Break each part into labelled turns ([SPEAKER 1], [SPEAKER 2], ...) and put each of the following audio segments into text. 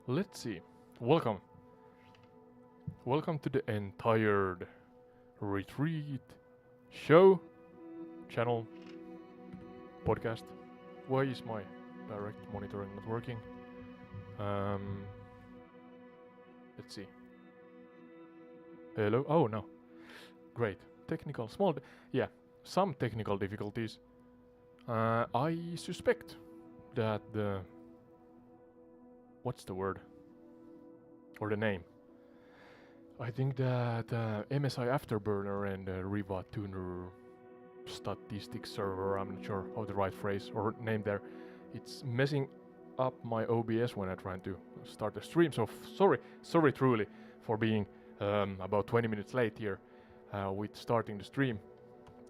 [SPEAKER 1] Let's see. Welcome. Welcome to the entire retreat show, channel, podcast. Why is my direct monitoring not working? Let's see. Hello? Oh, no. Great. Technical, some technical difficulties. I suspect that what's the word? Or the name? I think that MSI Afterburner and Riva Tuner statistics server, I'm not sure how the right phrase or name there, it's messing up my OBS when I'm trying to start the stream. So sorry truly for being about 20 minutes late here with starting the stream.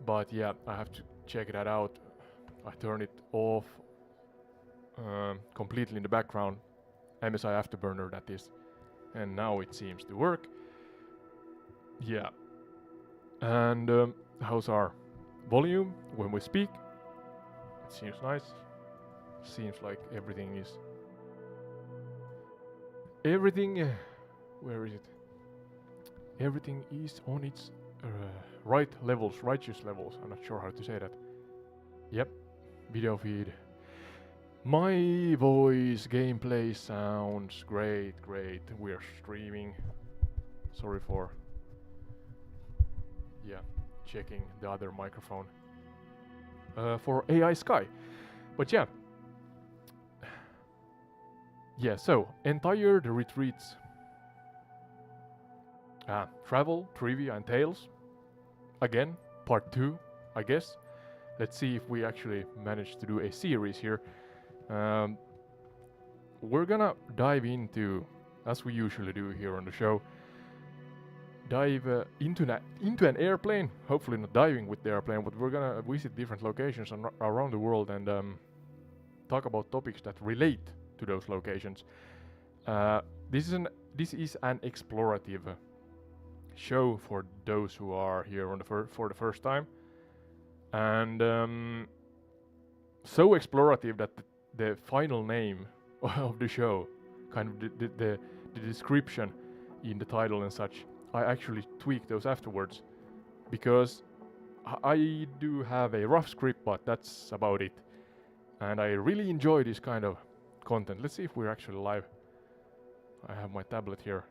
[SPEAKER 1] But yeah, I have to check that out. I turn it off completely in the background, MSI Afterburner that is, and now it seems to work. Yeah. And how's our volume when we speak? It seems nice. Seems like everything is where is it? Everything is on its righteous levels. I'm not sure how to say that. Yep, video feed. My voice, gameplay sounds great. We're streaming. Sorry for checking the other microphone for AI-Sky. But yeah, so entire the retreats, travel, trivia and tales. Again, part 2, I guess. Let's see if we actually manage to do a series here. We're gonna dive into, as we usually do here on the show, dive into an airplane. Hopefully not diving with the airplane, but we're gonna visit different locations around the world and talk about topics that relate to those locations. This is an explorative show for those who are here on for the first time, and so explorative that the final name of the show, kind of the description in the title and such, I actually tweaked those afterwards, because I do have a rough script, but that's about it. And I really enjoy this kind of content. Let's see if we're actually live. I have my tablet here.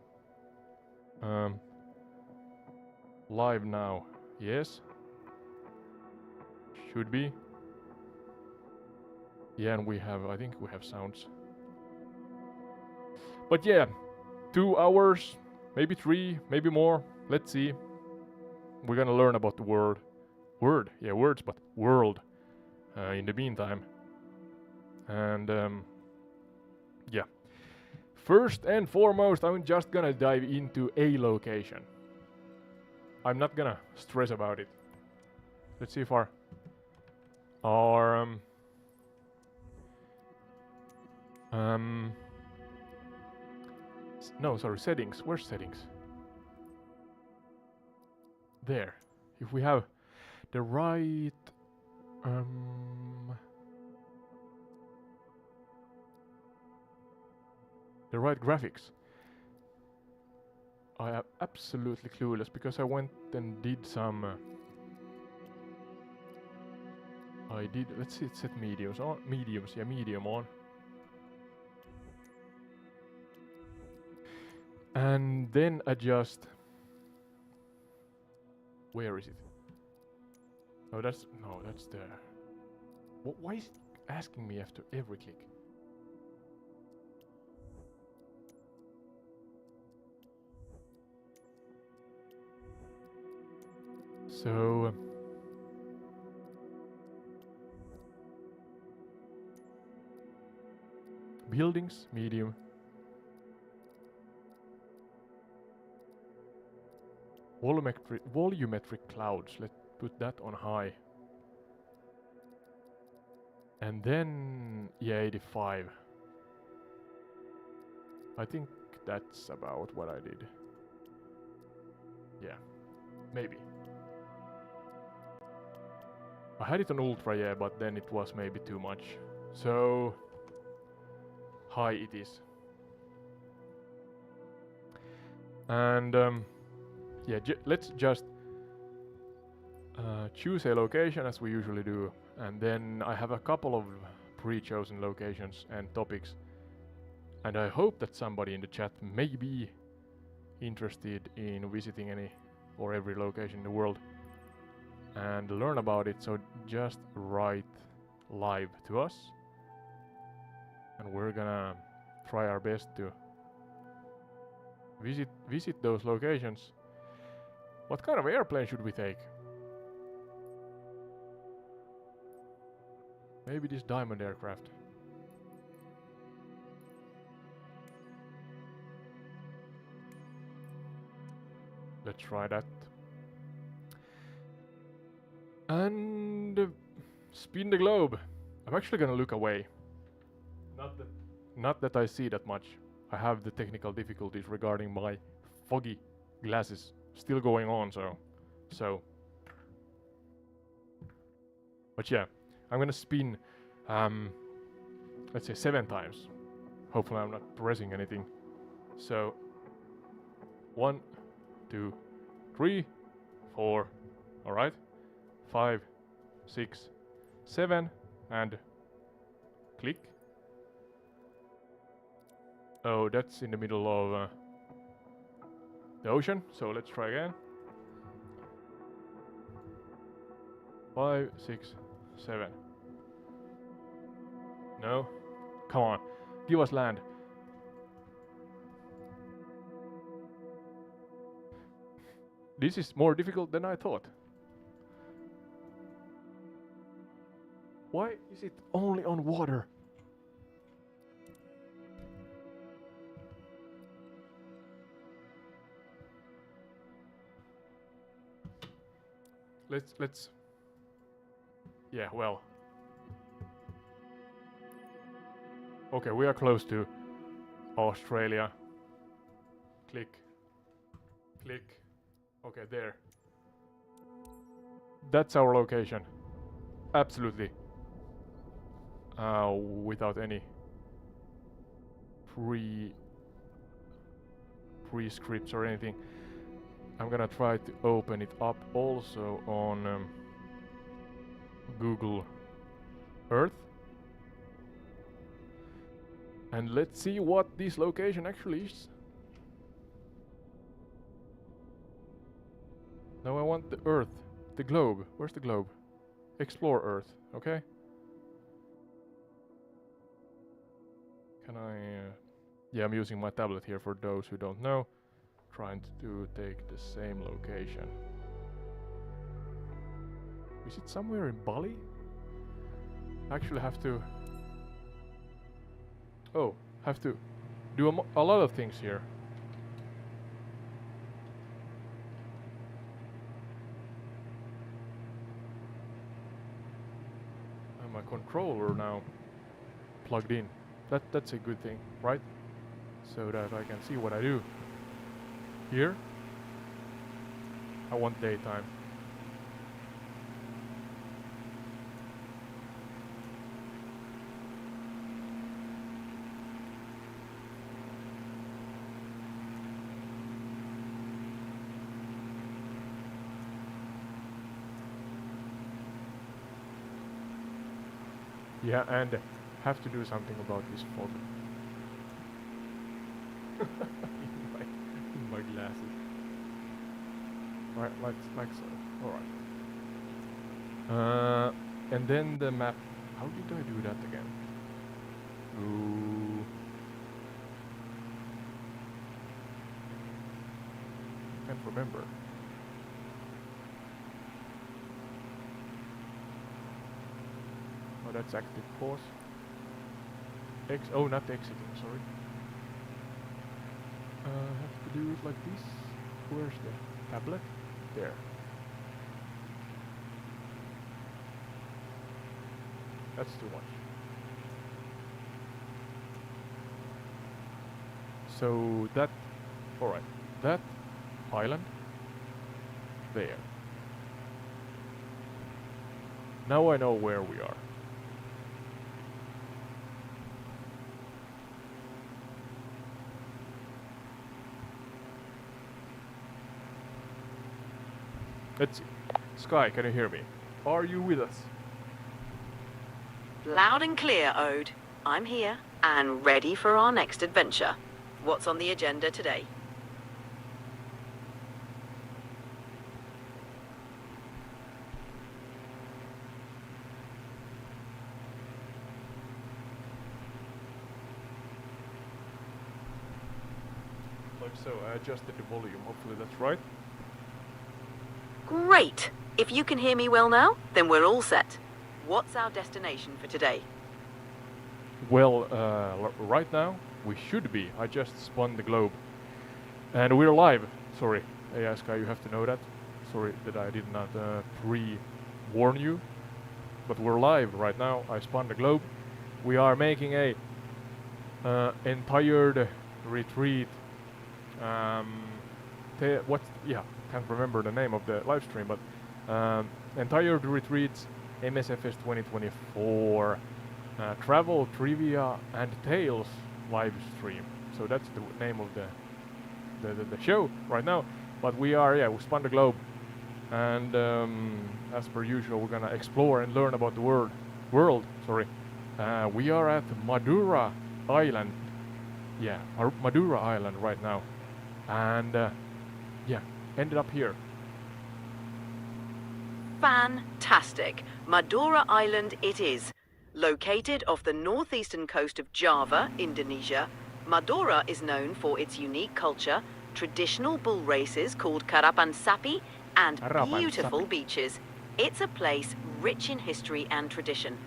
[SPEAKER 1] Live now. Yes. Should be. Yeah, and I think we have sounds. But yeah, 2 hours, maybe 3, maybe more. Let's see. We're gonna learn about the world, but world in the meantime. And yeah. First and foremost, I'm just gonna dive into a location. I'm not gonna stress about it. Let's see if our settings. Where's settings? There. If we have the right graphics. I am absolutely clueless because I went and did some let's see, it set medium on. And then adjust. Where is it? That's there. Why is it asking me after every click? So buildings, medium. Volumetric clouds, let's put that on high. And then, 85. I think that's about what I did. Yeah, maybe. I had it on ultra, but then it was maybe too much. So high it is. And yeah, let's just choose a location as we usually do, and then I have a couple of pre-chosen locations and topics, and I hope that somebody in the chat may be interested in visiting any or every location in the world and learn about it. So just write live to us, and we're gonna try our best to visit those locations. What kind of airplane should we take? Maybe this diamond aircraft. Let's try that. And spin the globe. I'm actually gonna look away. Not that I see that much. I have the technical difficulties regarding my foggy glasses still going on, so. But yeah, I'm gonna spin, let's say 7 times. Hopefully I'm not pressing anything. So, 1, 2, 3, 4, alright, 5, 6, 7, and click. Oh, that's in the middle of the ocean, so let's try again. 5, 6, 7. No, come on, give us land. This is more difficult than I thought. Why is it only on water? Let's yeah, well. Okay, we are close to Australia. Click. Click. Okay, there. That's our location. Absolutely. Without any pre-scripts or anything. I'm gonna try to open it up also on Google Earth. And let's see what this location actually is. Now I want the Earth, the globe. Where's the globe? Explore Earth, okay? Can I... yeah, I'm using my tablet here for those who don't know. Trying to take the same location. Is it somewhere in Bali? I actually have to... oh, have to do a lot of things here. And my controller now plugged in. That's a good thing, right? So that I can see what I do. Here, I want daytime. Yeah, and have to do something about this fog. in my glasses. Right, like so. Alright. And then the map. How did I do that again? Ooh. Can't remember. Oh, that's active pause. Oh, not exiting, sorry. Have to do it like this. Where's the tablet? There. That's too much. So that, alright, that island, there. Now I know where we are. Let's see. Sky, can you hear me? Are you with us?
[SPEAKER 2] Loud and clear, Ode. I'm here and ready for our next adventure. What's on the agenda today?
[SPEAKER 1] Like so, I adjusted the volume. Hopefully that's right.
[SPEAKER 2] Great! If you can hear me well now, then we're all set. What's our destination for today?
[SPEAKER 1] Well, right now we should be. I just spun the globe. And we're live. Sorry, AI Sky, you have to know that. Sorry that I did not pre-warn you. But we're live right now. I spun the globe. We are making a entire retreat. Can't remember the name of the live stream, but entire retreats Msfs 2024 travel trivia and tales live stream. So that's the name of the show right now. But we spun the globe, and as per usual, we're gonna explore and learn about the world. Sorry, we are at Madura Island. Yeah, Madura Island right now, and ended up here.
[SPEAKER 2] Fantastic! Madura Island it is. Located off the northeastern coast of Java, Indonesia, Madura is known for its unique culture, traditional bull races called Karapan Sapi, and beautiful beaches. It's a place rich in history and tradition.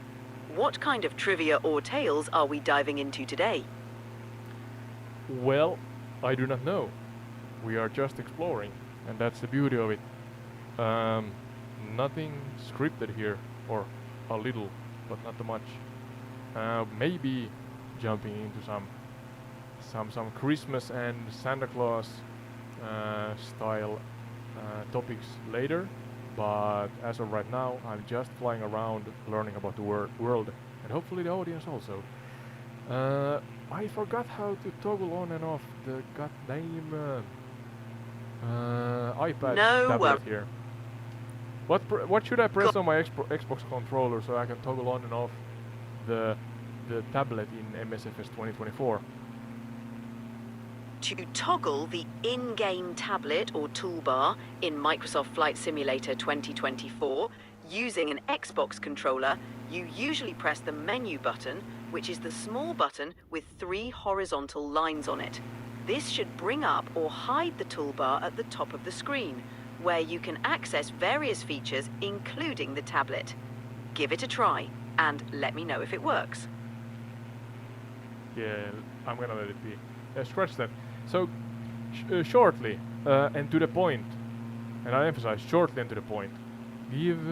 [SPEAKER 2] What kind of trivia or tales are we diving into today?
[SPEAKER 1] Well, I do not know. We are just exploring, and that's the beauty of it. Nothing scripted here, or a little, but not too much. Maybe jumping into some Christmas and Santa Claus style topics later, but as of right now, I'm just flying around, learning about the world, and hopefully the audience also. I forgot how to toggle on and off the goddamn iPad tablet here. What should I press on my Xbox controller so I can toggle on and off the tablet in Msfs 2024?
[SPEAKER 2] To toggle the in-game tablet or toolbar in Microsoft Flight Simulator 2024 using an Xbox controller, you usually press the menu button, which is the small button with 3 horizontal lines on it. This should bring up or hide the toolbar at the top of the screen, where you can access various features, including the tablet. Give it a try, and let me know if it works.
[SPEAKER 1] Yeah, I'm gonna let it be. Scratch that. So, shortly and to the point, and I emphasize shortly and to the point, give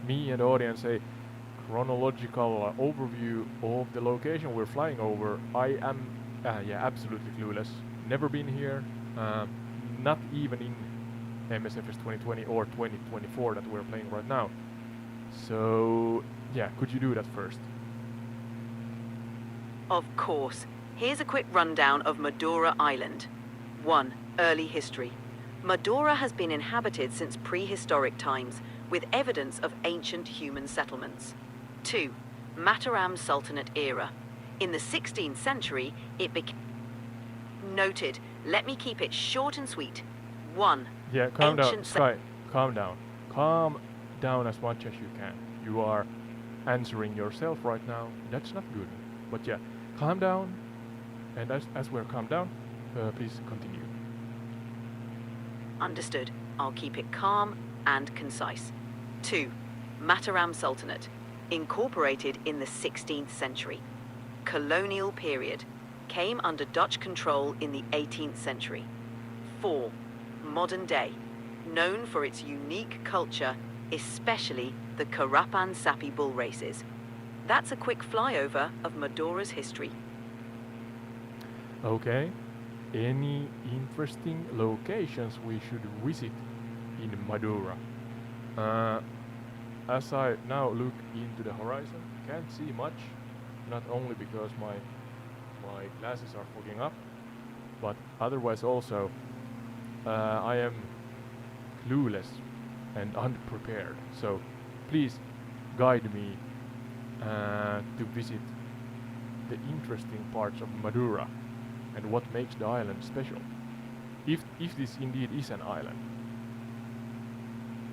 [SPEAKER 1] me and the audience, a chronological overview of the location we're flying over. I am, absolutely clueless. Never been here, not even in Msfs 2020 or 2024 that we're playing right now. So, could you do that first?
[SPEAKER 2] Of course. Here's a quick rundown of Madura Island. 1. Early history. Madura has been inhabited since prehistoric times, with evidence of ancient human settlements. 2. Mataram Sultanate era. In the 16th century, it became... Noted. Let me keep it short and sweet. 1.
[SPEAKER 1] Yeah, calm down, Sky. Calm down. Calm down as much as you can. You are answering yourself right now. That's not good. But calm down. And as we're calmed down, please continue.
[SPEAKER 2] Understood. I'll keep it calm and concise. 2. Mataram Sultanate. Incorporated in the 16th century. Colonial period. Came under Dutch control in the 18th century. 4. Modern day. Known for its unique culture, especially the Karapan Sapi bull races. That's a quick flyover of Madura's history.
[SPEAKER 1] Okay. Any interesting locations we should visit in Madura? As I now look into the horizon, can't see much. Not only because my glasses are fogging up, but otherwise also I am clueless and unprepared. So please guide me to visit the interesting parts of Madura and what makes the island special. If this indeed is an island.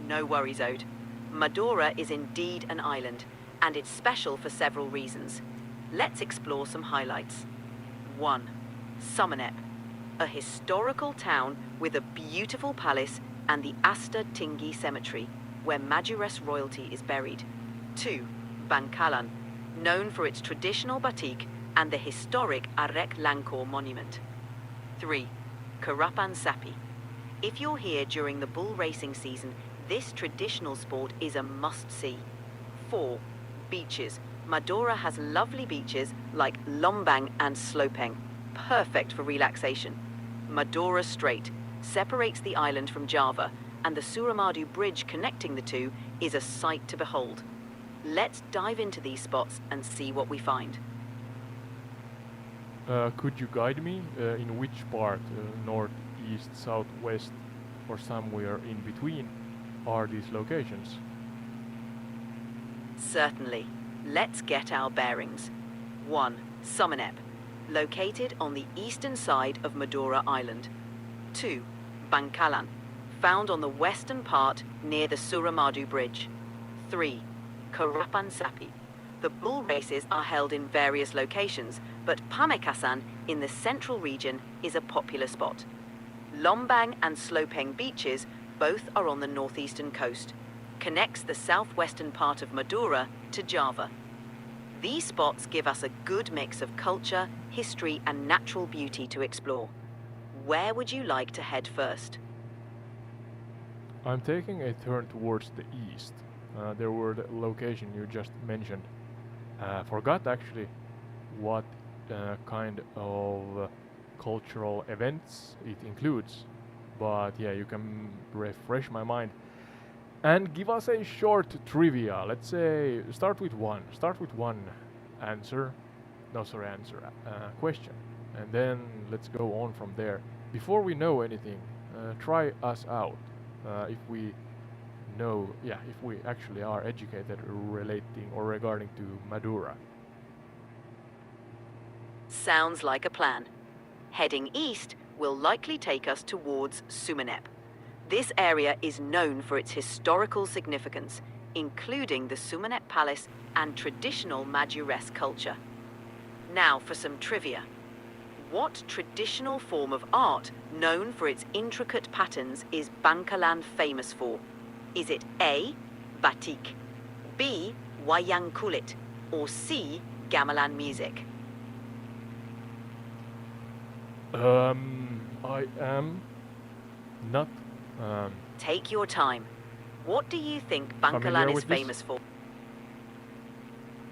[SPEAKER 2] No worries, Ode. Madura is indeed an island, and it's special for several reasons. Let's explore some highlights. 1. Sumenep, a historical town with a beautiful palace and the Asta Tingi Cemetery, where Madures royalty is buried. 2. Bangkalan, known for its traditional batik and the historic Arek Langkor monument. 3. Karapan Sapi. If you're here during the bull racing season, this traditional sport is a must-see. 4. Beaches. Madura has lovely beaches like Lombang and Slopeng, perfect for relaxation. Madura Strait separates the island from Java, and the Suramadu Bridge connecting the two is a sight to behold. Let's dive into these spots and see what we find.
[SPEAKER 1] Could you guide me in which part, north, east, south, west, or somewhere in between, are these locations?
[SPEAKER 2] Certainly. Let's get our bearings. 1. Sumenep, located on the eastern side of Madura Island. 2. Bangkalan, found on the western part near the Suramadu Bridge. 3. Karapan Sapi. The bull races are held in various locations, but Pamekasan in the central region is a popular spot. Lombang and Slopeng beaches both are on the northeastern coast, connects the southwestern part of Madura to Java. These spots give us a good mix of culture, history, and natural beauty to explore. Where would you like to head first?
[SPEAKER 1] I'm taking a turn towards the east. There were the location you just mentioned. Forgot actually what kind of cultural events it includes, but yeah, you can refresh my mind and give us a short trivia. Let's say start with one question, and then let's go on from there. Before we know anything, try us out. If we actually are educated relating or regarding to Madura.
[SPEAKER 2] Sounds like a plan. Heading east will likely take us towards Sumenep. This area is known for its historical significance, including the Sumenep Palace and traditional Madures culture. Now for some trivia. What traditional form of art known for its intricate patterns is Bangkalan famous for? Is it A. Batik, B. Wayang Kulit, or C. Gamelan music?
[SPEAKER 1] I am not
[SPEAKER 2] Take your time. What do you think Bangkalan
[SPEAKER 1] familiar
[SPEAKER 2] is
[SPEAKER 1] with this?
[SPEAKER 2] famous for?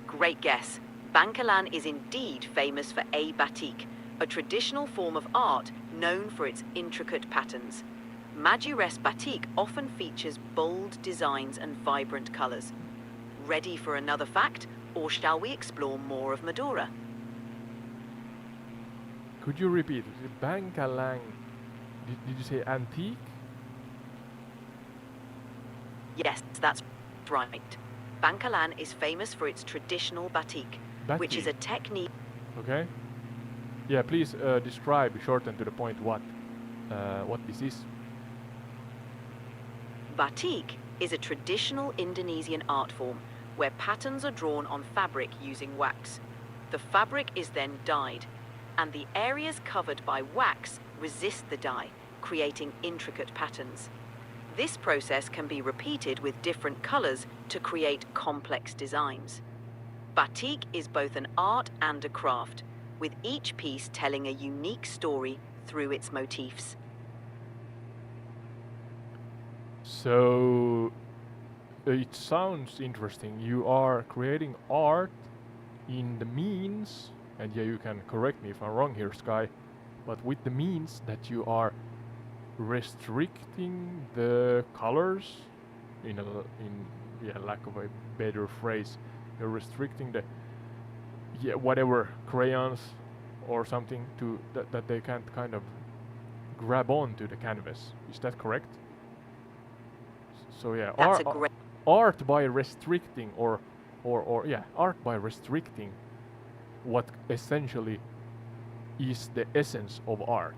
[SPEAKER 2] Great guess. Bangkalan is indeed famous for A. Batik, a traditional form of art known for its intricate patterns. Madures batik often features bold designs and vibrant colors. Ready for another fact, or shall we explore more of Madura?
[SPEAKER 1] Could you repeat? Bangkalan. Did you say antique?
[SPEAKER 2] Yes, that's right. Bangkalan is famous for its traditional batik, which is a technique.
[SPEAKER 1] Okay. Yeah, please describe, shorten to the point, what this is.
[SPEAKER 2] Batik is a traditional Indonesian art form where patterns are drawn on fabric using wax. The fabric is then dyed, and the areas covered by wax resist the dye, creating intricate patterns. This process can be repeated with different colors to create complex designs. Batik is both an art and a craft, with each piece telling a unique story through its motifs.
[SPEAKER 1] So it sounds interesting. You are creating art in the means, and yeah, you can correct me if I'm wrong here, Sky, but with the means that you are restricting the colors, in lack of a better phrase, you're restricting the whatever crayons or something to that they can't kind of grab onto the canvas. Is that correct? So yeah,
[SPEAKER 2] That's a great.
[SPEAKER 1] art by restricting art by restricting what essentially is the essence of art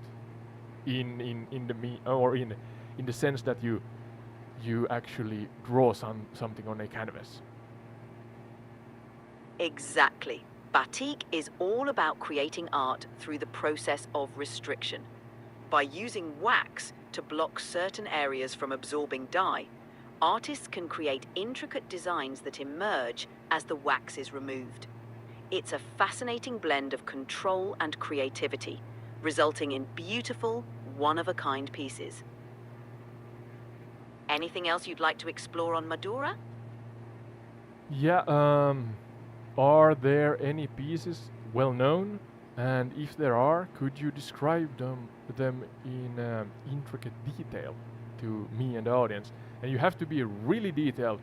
[SPEAKER 1] in the sense that you actually draw something on a canvas.
[SPEAKER 2] Exactly. Batik is all about creating art through the process of restriction. By using wax to block certain areas from absorbing dye, artists can create intricate designs that emerge as the wax is removed. It's a fascinating blend of control and creativity, resulting in beautiful, one-of-a-kind pieces. Anything else you'd like to explore on Madura?
[SPEAKER 1] Yeah, are there any pieces well known? And if there are, could you describe them in intricate detail to me and the audience? And you have to be really detailed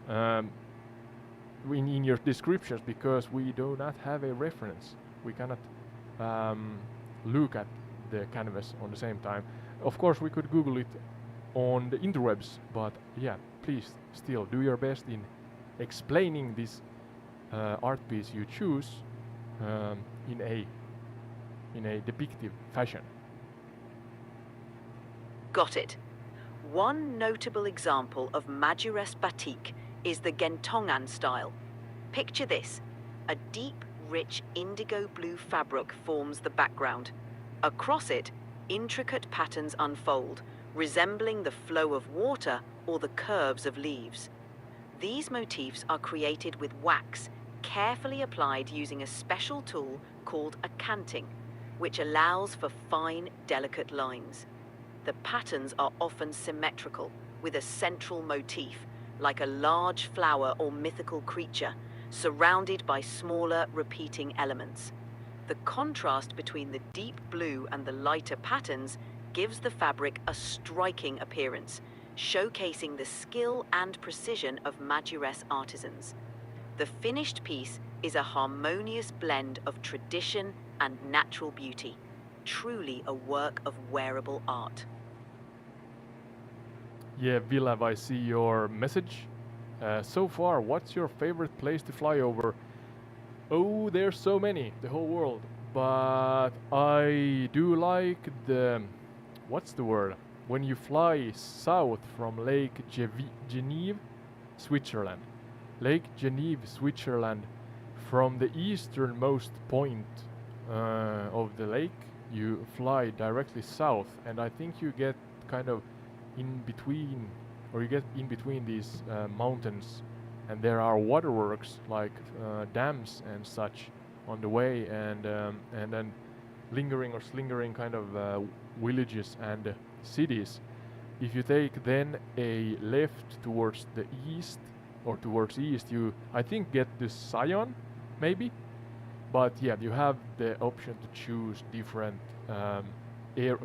[SPEAKER 1] um, in your descriptions, because we do not have a reference. We cannot look at the canvas on the same time. Of course, we could Google it on the interwebs, but yeah, please still do your best in explaining this art piece you choose in a depictive fashion.
[SPEAKER 2] Got it. One notable example of Madures batik is the Gentongan style. Picture this. A deep, rich indigo blue fabric forms the background. Across it, intricate patterns unfold, resembling the flow of water or the curves of leaves. These motifs are created with wax, carefully applied using a special tool called a canting, which allows for fine, delicate lines. The patterns are often symmetrical, with a central motif, like a large flower or mythical creature, surrounded by smaller, repeating elements. The contrast between the deep blue and the lighter patterns gives the fabric a striking appearance, showcasing the skill and precision of Madures artisans. The finished piece is a harmonious blend of tradition and natural beauty, truly a work of wearable art.
[SPEAKER 1] Yeah, Vilav, I see your message. So far, what's your favorite place to fly over? Oh, there's so many, the whole world. But I do like what's the word? When you fly south from Lake Geneva, Switzerland. Lake Geneva, Switzerland, from the easternmost point of the lake, you fly directly south, and I think you get kind of in between, or you get in between these mountains, and there are waterworks like dams and such on the way, and then lingering or slingering kind of villages and cities. If you take then a left towards the east or towards east, you I think get to Sion, maybe. But yeah, you have the option to choose different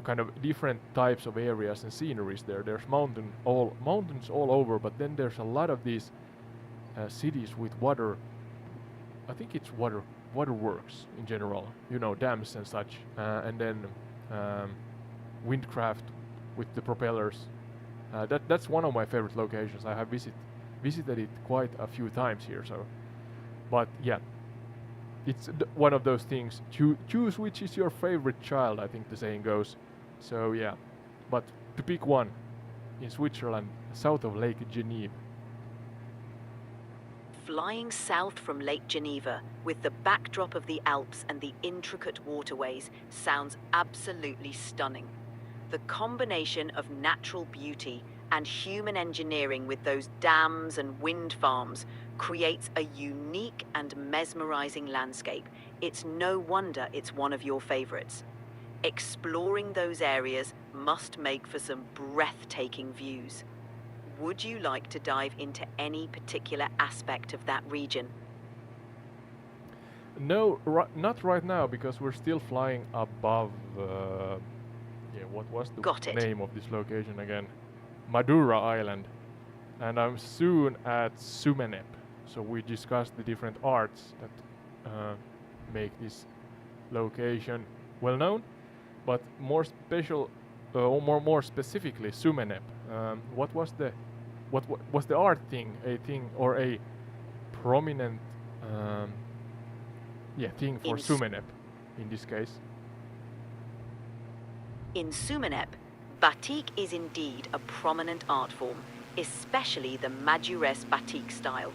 [SPEAKER 1] kind of different types of areas and sceneries there. There's mountains all over, but then there's a lot of these cities with water. I think it's waterworks in general, dams and such, and then windcraft with the propellers. That's one of my favorite locations. I have visited it quite a few times here. So, but yeah, it's one of those things. Choose which is your favorite child, I think the saying goes. So yeah, but to pick one in Switzerland, south of Lake Geneva.
[SPEAKER 2] Flying south from Lake Geneva, with the backdrop of the Alps and the intricate waterways, sounds absolutely stunning. The combination of natural beauty and human engineering with those dams and wind farms creates a unique and mesmerizing landscape. It's no wonder it's one of your favorites. Exploring those areas must make for some breathtaking views. Would you like to dive into any particular aspect of that region?
[SPEAKER 1] No, not right now, because we're still flying above. What was the name of this location again? Madura Island, and I'm soon at Sumeneb. So we discussed the different arts that make this location well known, but more special, or more specifically, Sumeneb. What was the what was the art thing? A thing or a prominent thing for Sumenep in this case?
[SPEAKER 2] In Sumenep, batik is indeed a prominent art form, especially the Madures batik style.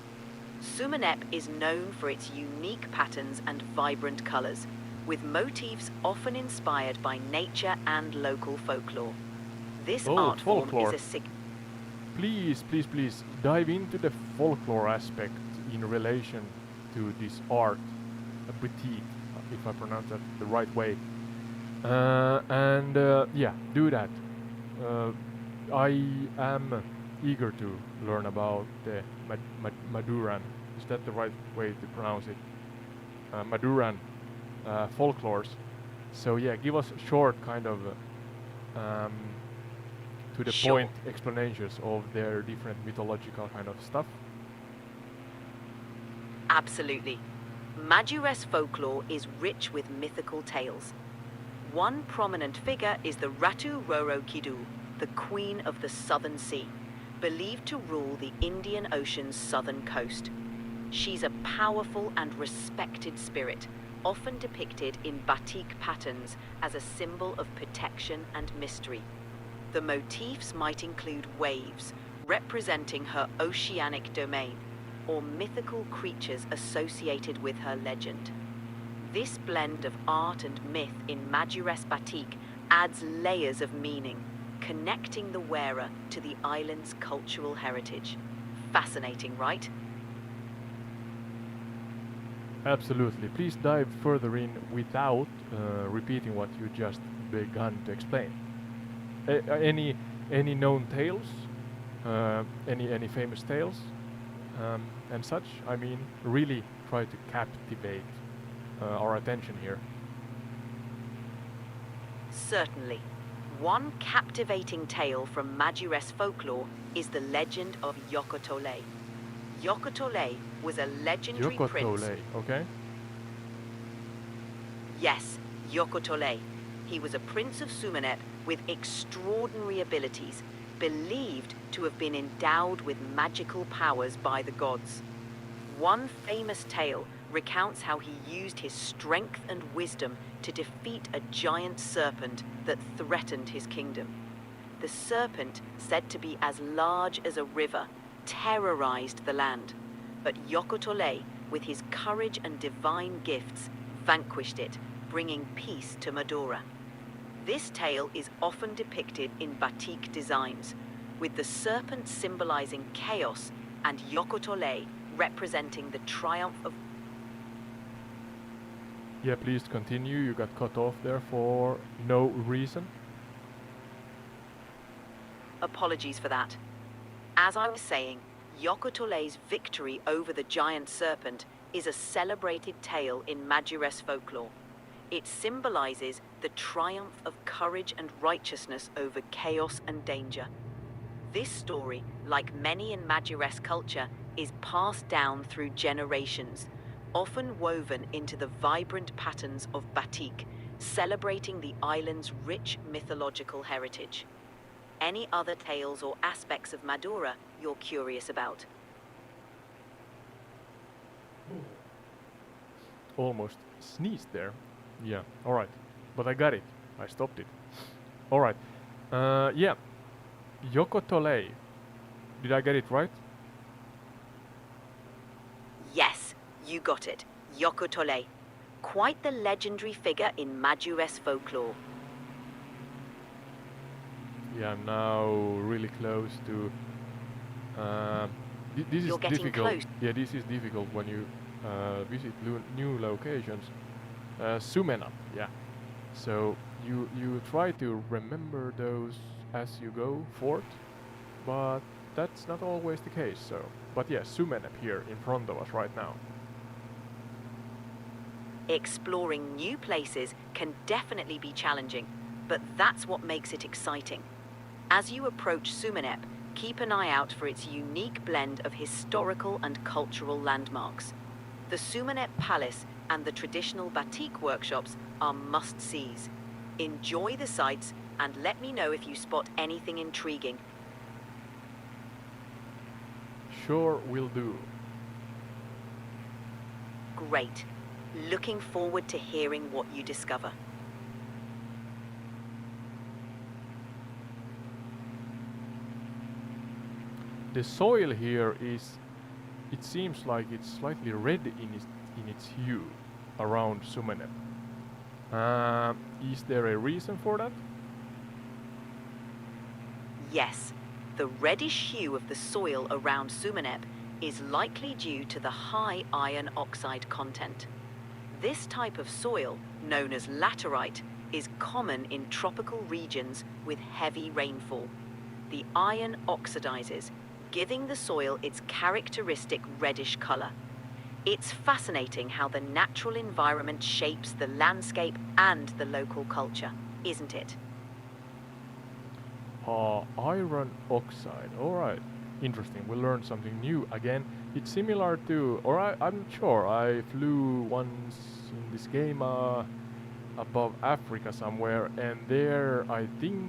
[SPEAKER 2] Sumenep is known for its unique patterns and vibrant colors, with motifs often inspired by nature and local folklore. This art form is a
[SPEAKER 1] Please dive into the folklore aspect in relation to this art, batik, if I pronounce that the right way. Do that. I am eager to learn about the Maduran. Is that the right way to pronounce it? Maduran folklores. So yeah, give us short kind of to the point explanations of their different mythological kind of stuff.
[SPEAKER 2] Absolutely. Madures folklore is rich with mythical tales. One prominent figure is the Ratu Roro Kidu, the Queen of the Southern Sea, believed to rule the Indian Ocean's southern coast. She's a powerful and respected spirit, often depicted in batik patterns as a symbol of protection and mystery. The motifs might include waves, representing her oceanic domain, or mythical creatures associated with her legend. This blend of art and myth in Madures batik adds layers of meaning, connecting the wearer to the island's cultural heritage. Fascinating, right?
[SPEAKER 1] Absolutely. Please dive further in without repeating what you just begun to explain. Any known tales? Any famous tales? And such? I mean, really try to captivate our attention here.
[SPEAKER 2] Certainly. One captivating tale from Madures folklore is the legend of Yokotole. Yokotole was a legendary prince.
[SPEAKER 1] Okay.
[SPEAKER 2] Yes, Yokotole. He was a prince of Sumenep with extraordinary abilities, believed to have been endowed with magical powers by the gods. One famous tale recounts how he used his strength and wisdom to defeat a giant serpent that threatened his kingdom. The serpent, said to be as large as a river, terrorized the land, but Yokotole, with his courage and divine gifts, vanquished it, bringing peace to Madura. This tale is often depicted in batik designs, with the serpent symbolizing chaos and Yokotole representing the triumph of...
[SPEAKER 1] Yeah, please continue. You got cut off there for no reason.
[SPEAKER 2] Apologies for that. As I was saying, Yokotole's victory over the giant serpent is a celebrated tale in Madures folklore. It symbolizes the triumph of courage and righteousness over chaos and danger. This story, like many in Madures culture, is passed down through generations, often woven into the vibrant patterns of batik, celebrating the island's rich mythological heritage. Any other tales or aspects of Madura you're curious about?
[SPEAKER 1] Almost sneezed there. Yeah, alright. But I got it. I stopped it. Alright. Yeah. Yokotole. Did I get it right?
[SPEAKER 2] Yes, you got it. Yokotole. Quite the legendary figure in Madures folklore.
[SPEAKER 1] Yeah, I'm now really close to... this
[SPEAKER 2] You're
[SPEAKER 1] is
[SPEAKER 2] getting
[SPEAKER 1] difficult.
[SPEAKER 2] close.
[SPEAKER 1] Yeah, this is difficult when you visit new locations. Sumenap, yeah. So you try to remember those as you go forth, but that's not always the case. So, but yeah, Sumenap here in front of us right now.
[SPEAKER 2] Exploring new places can definitely be challenging, but that's what makes it exciting. As you approach Sumenep, keep an eye out for its unique blend of historical and cultural landmarks. The Sumenep Palace and the traditional batik workshops are must-sees. Enjoy the sights and let me know if you spot anything intriguing.
[SPEAKER 1] sure will do.
[SPEAKER 2] Great. Looking forward to hearing what you discover.
[SPEAKER 1] The soil here is, it seems like it's slightly red in its hue around Sumeneb. Is there a reason for that?
[SPEAKER 2] Yes, the reddish hue of the soil around Sumeneb is likely due to the high iron oxide content. This type of soil, known as laterite, is common in tropical regions with heavy rainfall. The iron oxidizes, giving the soil its characteristic reddish color. It's fascinating how the natural environment shapes the landscape and the local culture, isn't it?
[SPEAKER 1] Iron oxide. Alright. Interesting. We learned something new again. It's similar to, or I'm not sure. I flew once in this game above Africa somewhere, and there I think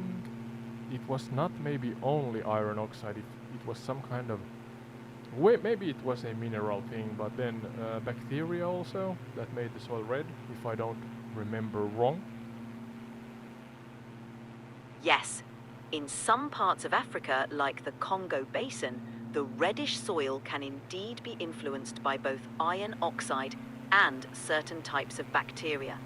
[SPEAKER 1] it was not maybe only iron oxide. It was some kind of, maybe it was a mineral thing, but then bacteria also that made the soil red, if I don't remember wrong.
[SPEAKER 2] Yes. In some parts of Africa, like the Congo Basin, the reddish soil can indeed be influenced by both iron oxide and certain types of bacteria.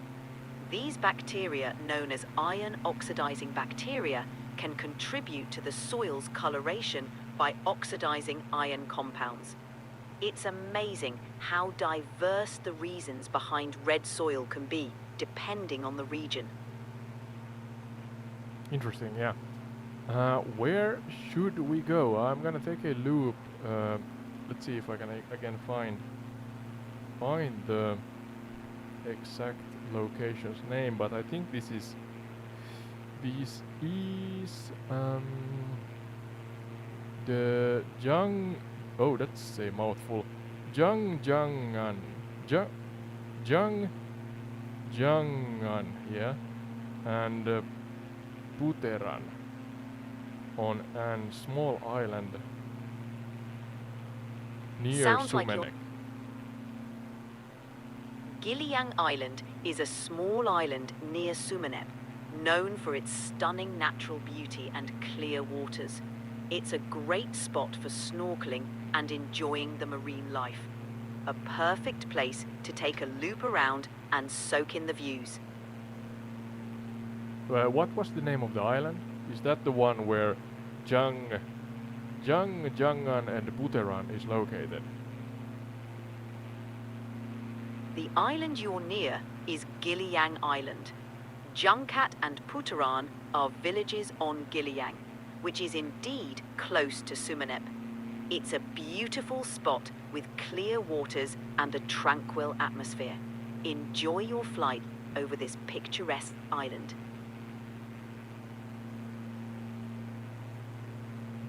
[SPEAKER 2] These bacteria, known as iron oxidizing bacteria, can contribute to the soil's coloration by oxidizing iron compounds. It's amazing how diverse the reasons behind red soil can be, depending on the region.
[SPEAKER 1] Interesting, yeah. Where should we go? I'm gonna take a loop. Let's see if I can again find the exact location's name, but I think this is the oh, that's a mouthful. Jangan, yeah, and Puteran on an small island near
[SPEAKER 2] Sounds like
[SPEAKER 1] Sumenek.
[SPEAKER 2] Giliang Island is a small island near Sumeneb, known for its stunning natural beauty and clear waters. It's a great spot for snorkeling and enjoying the marine life. A perfect place to take a loop around and soak in the views.
[SPEAKER 1] What was the name of the island? Is that the one where Jangan and Puteran is located?
[SPEAKER 2] The island you're near is Giliang Island. Junkat and Puteran are villages on Giliang, which is indeed close to Sumeneb. It's a beautiful spot with clear waters and a tranquil atmosphere. Enjoy your flight over this picturesque island.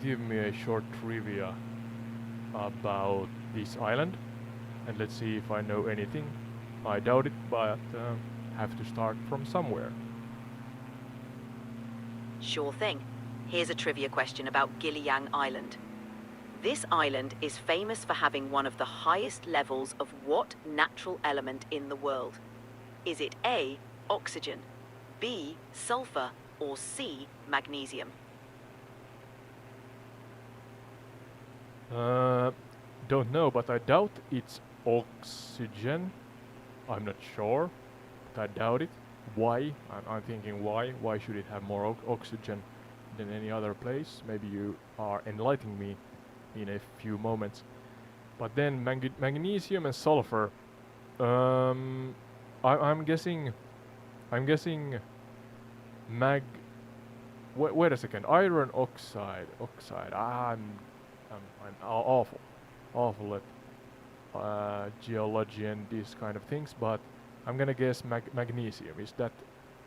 [SPEAKER 1] Give me a short trivia about this island, and let's see if I know anything. I doubt it, but have to start from somewhere.
[SPEAKER 2] Sure thing. Here's a trivia question about Giliang Island. This island is famous for having one of the highest levels of what natural element in the world? Is it A, oxygen, B, sulfur, or C, magnesium?
[SPEAKER 1] Don't know, but I doubt it's oxygen. I'm not sure, but I doubt it. Why? I'm thinking why? Why should it have more oxygen than any other place? Maybe you are enlightening me in a few moments. But then magnesium and sulfur. I'm guessing wait a second. Iron oxide. I'm awful at geology and these kind of things, but I'm gonna guess magnesium. Is that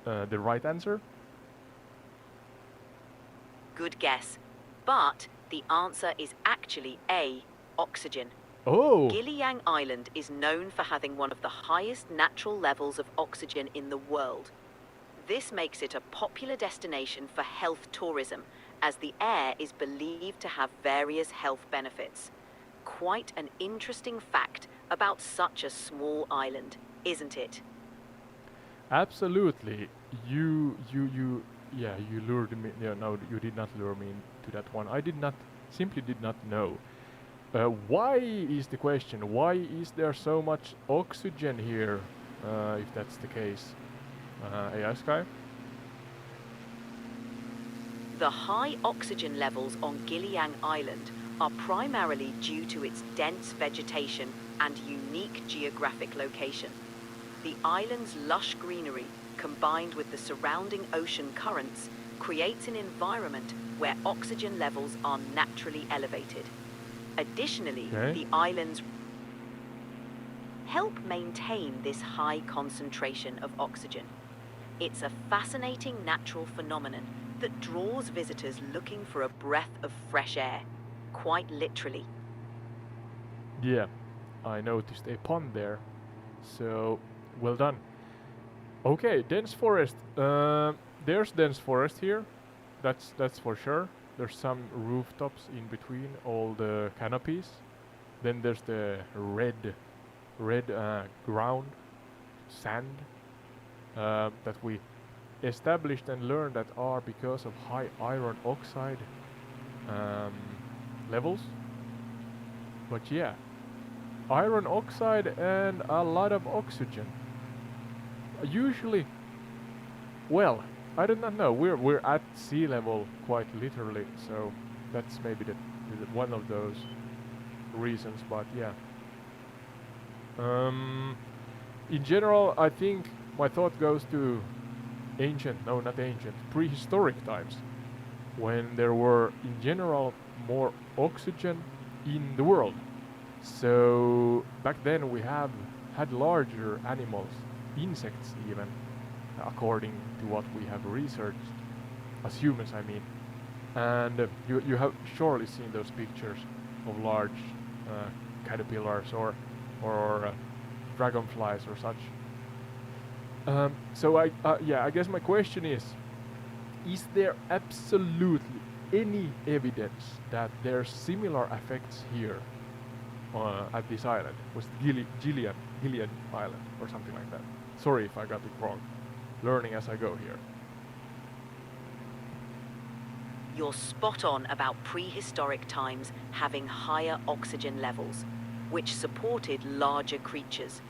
[SPEAKER 1] the right answer?
[SPEAKER 2] Good guess. But the answer is actually A, oxygen.
[SPEAKER 1] Oh!
[SPEAKER 2] Giliang Island is known for having one of the highest natural levels of oxygen in the world. This makes it a popular destination for health tourism, as the air is believed to have various health benefits. quite an interesting fact about such a small island, isn't it?
[SPEAKER 1] Absolutely. Yeah, you lured me. Yeah, no, you did not lure me into that one. I simply did not know. Why is the question? Why is there so much oxygen here, if that's the case? AI-Sky?
[SPEAKER 2] The high oxygen levels on Giliang Island are primarily due to its dense vegetation and unique geographic location. The island's lush greenery, combined with the surrounding ocean currents, creates an environment where oxygen levels are naturally elevated. Additionally, the islands help maintain this high concentration of oxygen. It's a fascinating natural phenomenon that draws visitors looking for a breath of fresh air, quite literally.
[SPEAKER 1] Yeah, I noticed a pond there. So, well done. Okay, dense forest. There's dense forest here. That's for sure. There's some rooftops in between all the canopies. Then there's the red ground, sand that we established and learned that are because of high iron oxide levels. But yeah, iron oxide and a lot of oxygen. Usually, well, I do not know. We're at sea level quite literally, so that's maybe the one of those reasons. But yeah. In general, I think my thought goes to prehistoric times, when there were, in general, more oxygen in the world. So back then we had larger animals, insects even, according to what we have researched, as humans I mean. And you have surely seen those pictures of large caterpillars or dragonflies or such. So I guess my question is there absolutely any evidence that there's similar effects here at this island? Was it Gillian Island or something like that? Sorry if I got it wrong. Learning as I go here.
[SPEAKER 2] You're spot on about prehistoric times having higher oxygen levels, which supported larger creatures.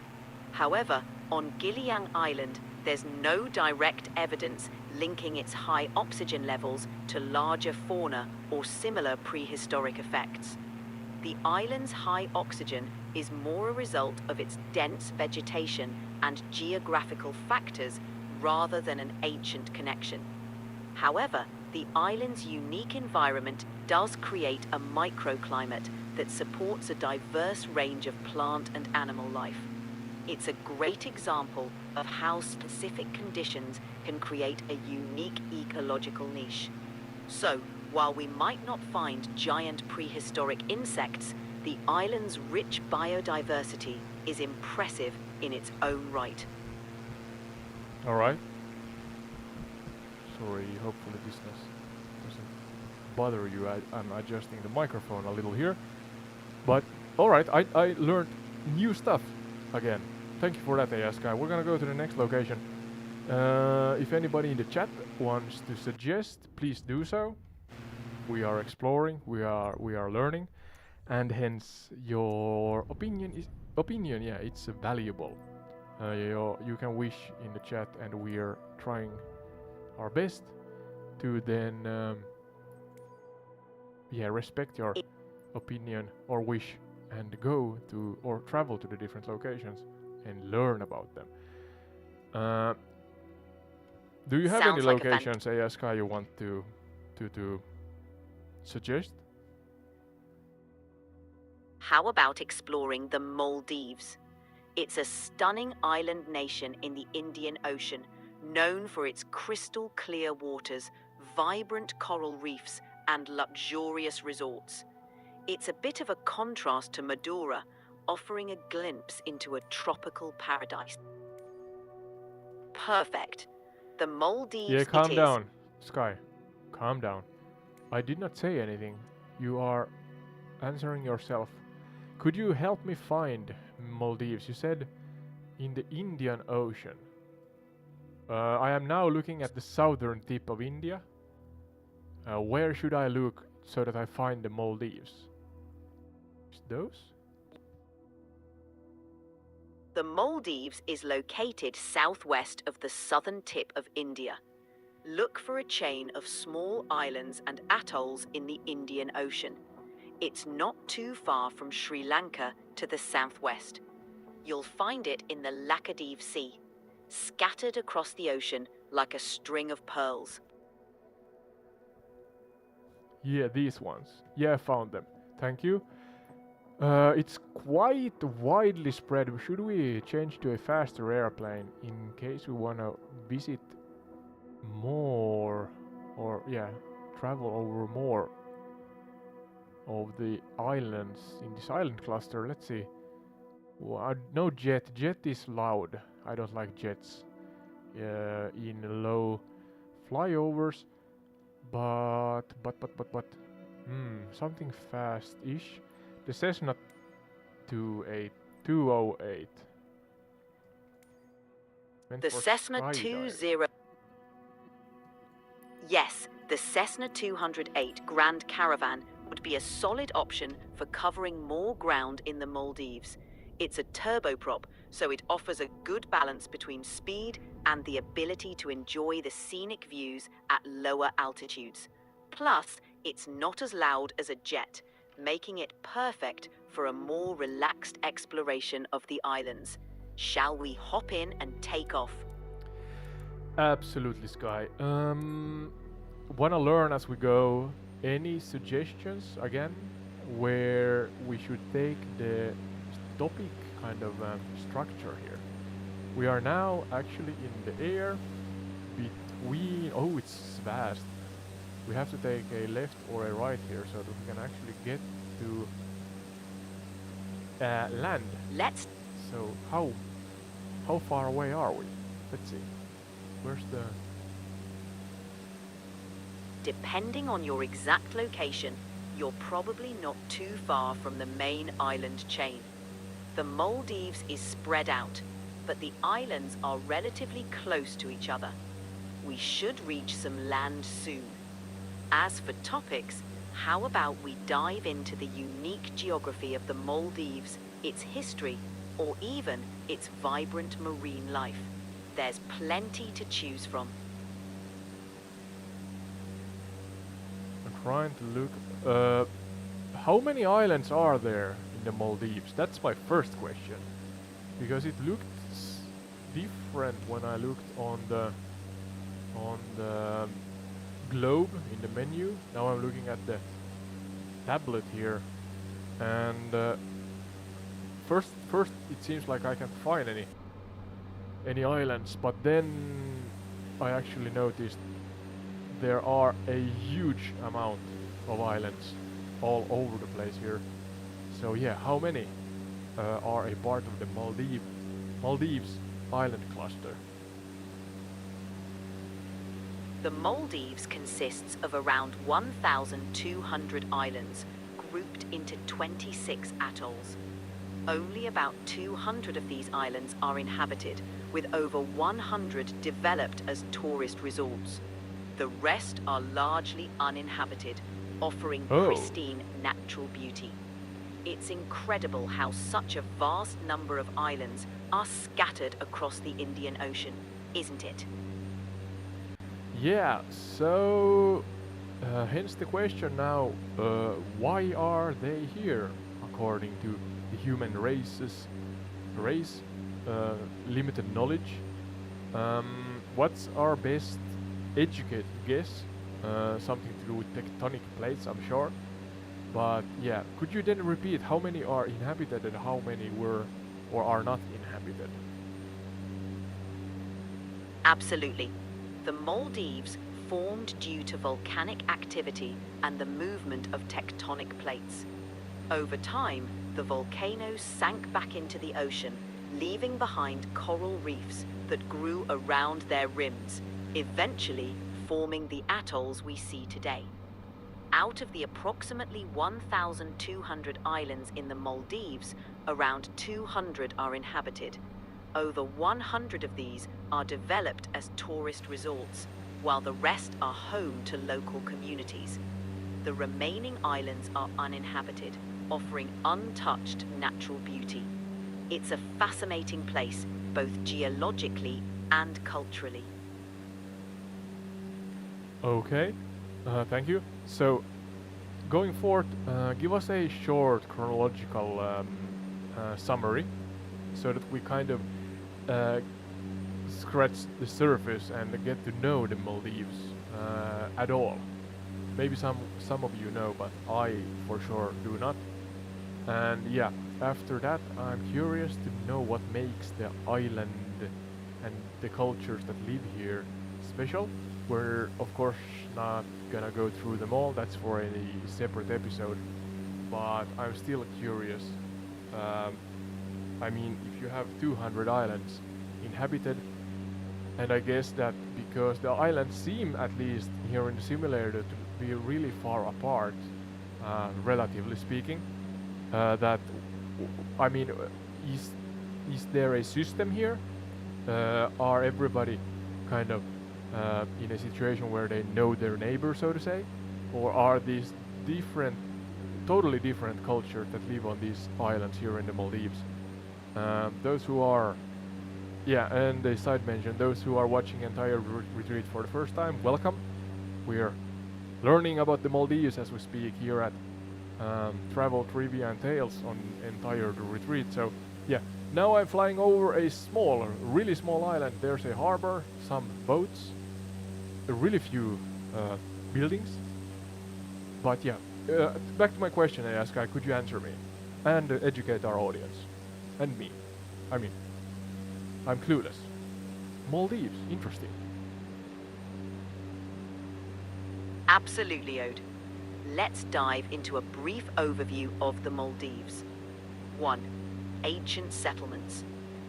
[SPEAKER 2] However, on Giliang Island, there's no direct evidence linking its high oxygen levels to larger fauna or similar prehistoric effects. The island's high oxygen is more a result of its dense vegetation and geographical factors rather than an ancient connection. However, the island's unique environment does create a microclimate that supports a diverse range of plant and animal life. It's a great example of how specific conditions can create a unique ecological niche. So, while we might not find giant prehistoric insects, the island's rich biodiversity is impressive in its own right.
[SPEAKER 1] Alright. Sorry, hopefully this doesn't bother you. I'm adjusting the microphone a little here. But, alright, I learned new stuff again. Thank you for that, AI-Sky. We're gonna go to the next location. If anybody in the chat wants to suggest, please do so. We are exploring, we are learning, and hence your opinion, yeah, it's valuable. You can wish in the chat, and we are trying our best to then respect your opinion or wish and go to or travel to the different locations and learn about them. Do you have any locations, AI-Sky, you want to suggest?
[SPEAKER 2] How about exploring the Maldives? It's a stunning island nation in the Indian Ocean, known for its crystal clear waters, vibrant coral reefs, and luxurious resorts. It's a bit of a contrast to Madura, offering a glimpse into a tropical paradise. Perfect. The Maldives.
[SPEAKER 1] Yeah, calm down, Sky. Calm down. I did not say anything. You are answering yourself. Could you help me find Maldives? You said in the Indian Ocean. I am now looking at the southern tip of India. Where should I look so that I find the Maldives? Is those?
[SPEAKER 2] The Maldives is located southwest of the southern tip of India. Look for a chain of small islands and atolls in the Indian Ocean. It's not too far from Sri Lanka to the southwest. You'll find it in the Laccadive Sea, scattered across the ocean like a string of pearls.
[SPEAKER 1] Yeah, these ones. Yeah, I found them. Thank you. It's quite widely spread. Should we change to a faster airplane in case we want to visit more, or yeah, travel over more of the islands in this island cluster? Let's see. Well, no jet. Jet is loud. I don't like jets in low flyovers. But something fast-ish. The Cessna 208.
[SPEAKER 2] The Cessna 20. Yes, the Cessna 208 Grand Caravan would be a solid option for covering more ground in the Maldives. It's a turboprop, so it offers a good balance between speed and the ability to enjoy the scenic views at lower altitudes. Plus, it's not as loud as a jet, making it perfect for a more relaxed exploration of the islands. Shall we hop in and take off?
[SPEAKER 1] Absolutely, Sky. Wanna learn as we go. Any suggestions again where we should take the topic kind of structure here? We are now actually in the air between. Oh, it's vast. We have to take a left or a right here so that we can actually get to land. So how far away are we? Let's see. Where's the...
[SPEAKER 2] Depending on your exact location, you're probably not too far from the main island chain. The Maldives is spread out, but the islands are relatively close to each other. We should reach some land soon. As for topics, how about we dive into the unique geography of the Maldives, its history, or even its vibrant marine life? There's plenty to choose from.
[SPEAKER 1] I'm trying to look. How many islands are there in the Maldives? That's my first question, because it looked different when I looked on the globe in the menu. Now I'm looking at the tablet here, and first it seems like I can't find any islands, but then I actually noticed there are a huge amount of islands all over the place here. So yeah, how many are a part of the Maldives island cluster?
[SPEAKER 2] The Maldives consists of around 1,200 islands grouped into 26 atolls. Only about 200 of these islands are inhabited, with over 100 developed as tourist resorts. The rest are largely uninhabited, offering pristine natural beauty. It's incredible how such a vast number of islands are scattered across the Indian Ocean, isn't it?
[SPEAKER 1] Yeah, so hence the question now, why are they here according to the human race, limited knowledge? What's our best educated guess? Something to do with tectonic plates, I'm sure. But yeah, could you then repeat how many are inhabited and how many were or are not inhabited?
[SPEAKER 2] Absolutely. The Maldives formed due to volcanic activity and the movement of tectonic plates. Over time, the volcanoes sank back into the ocean, leaving behind coral reefs that grew around their rims, eventually forming the atolls we see today. Out of the approximately 1,200 islands in the Maldives, around 200 are inhabited. Over 100 of these are developed as tourist resorts, while the rest are home to local communities. The remaining islands are uninhabited, offering untouched natural beauty. It's a fascinating place, both geologically and culturally.
[SPEAKER 1] Okay, thank you. So, going forward, give us a short chronological summary so that we kind of scratch the surface and get to know the Maldives at all. Maybe some of you know, but I for sure do not. And yeah, after that, I'm curious to know what makes the island and the cultures that live here special. We're of course not gonna go through them all, that's for a separate episode, but I'm still curious. I mean, if you have 200 islands inhabited, and I guess that because the islands seem, at least here in the simulator, to be really far apart, relatively speaking, that, I mean, is there a system here? Are everybody kind of in a situation where they know their neighbor, so to say? Or are these different, totally different cultures that live on these islands here in the Maldives? Those who are, yeah, and a side mention, those who are watching entire retreat for the first time, welcome. We're learning about the Maldives as we speak here at Travel, Trivia and Tales on entire retreat. So yeah, now I'm flying over a small, really small island. There's a harbor, some boats, really few buildings. But yeah, back to my question, Sky, could you answer me and educate our audience and me? I mean, I'm clueless. Maldives, interesting.
[SPEAKER 2] Absolutely, Ode. Let's dive into a brief overview of the Maldives. 1. Ancient settlements.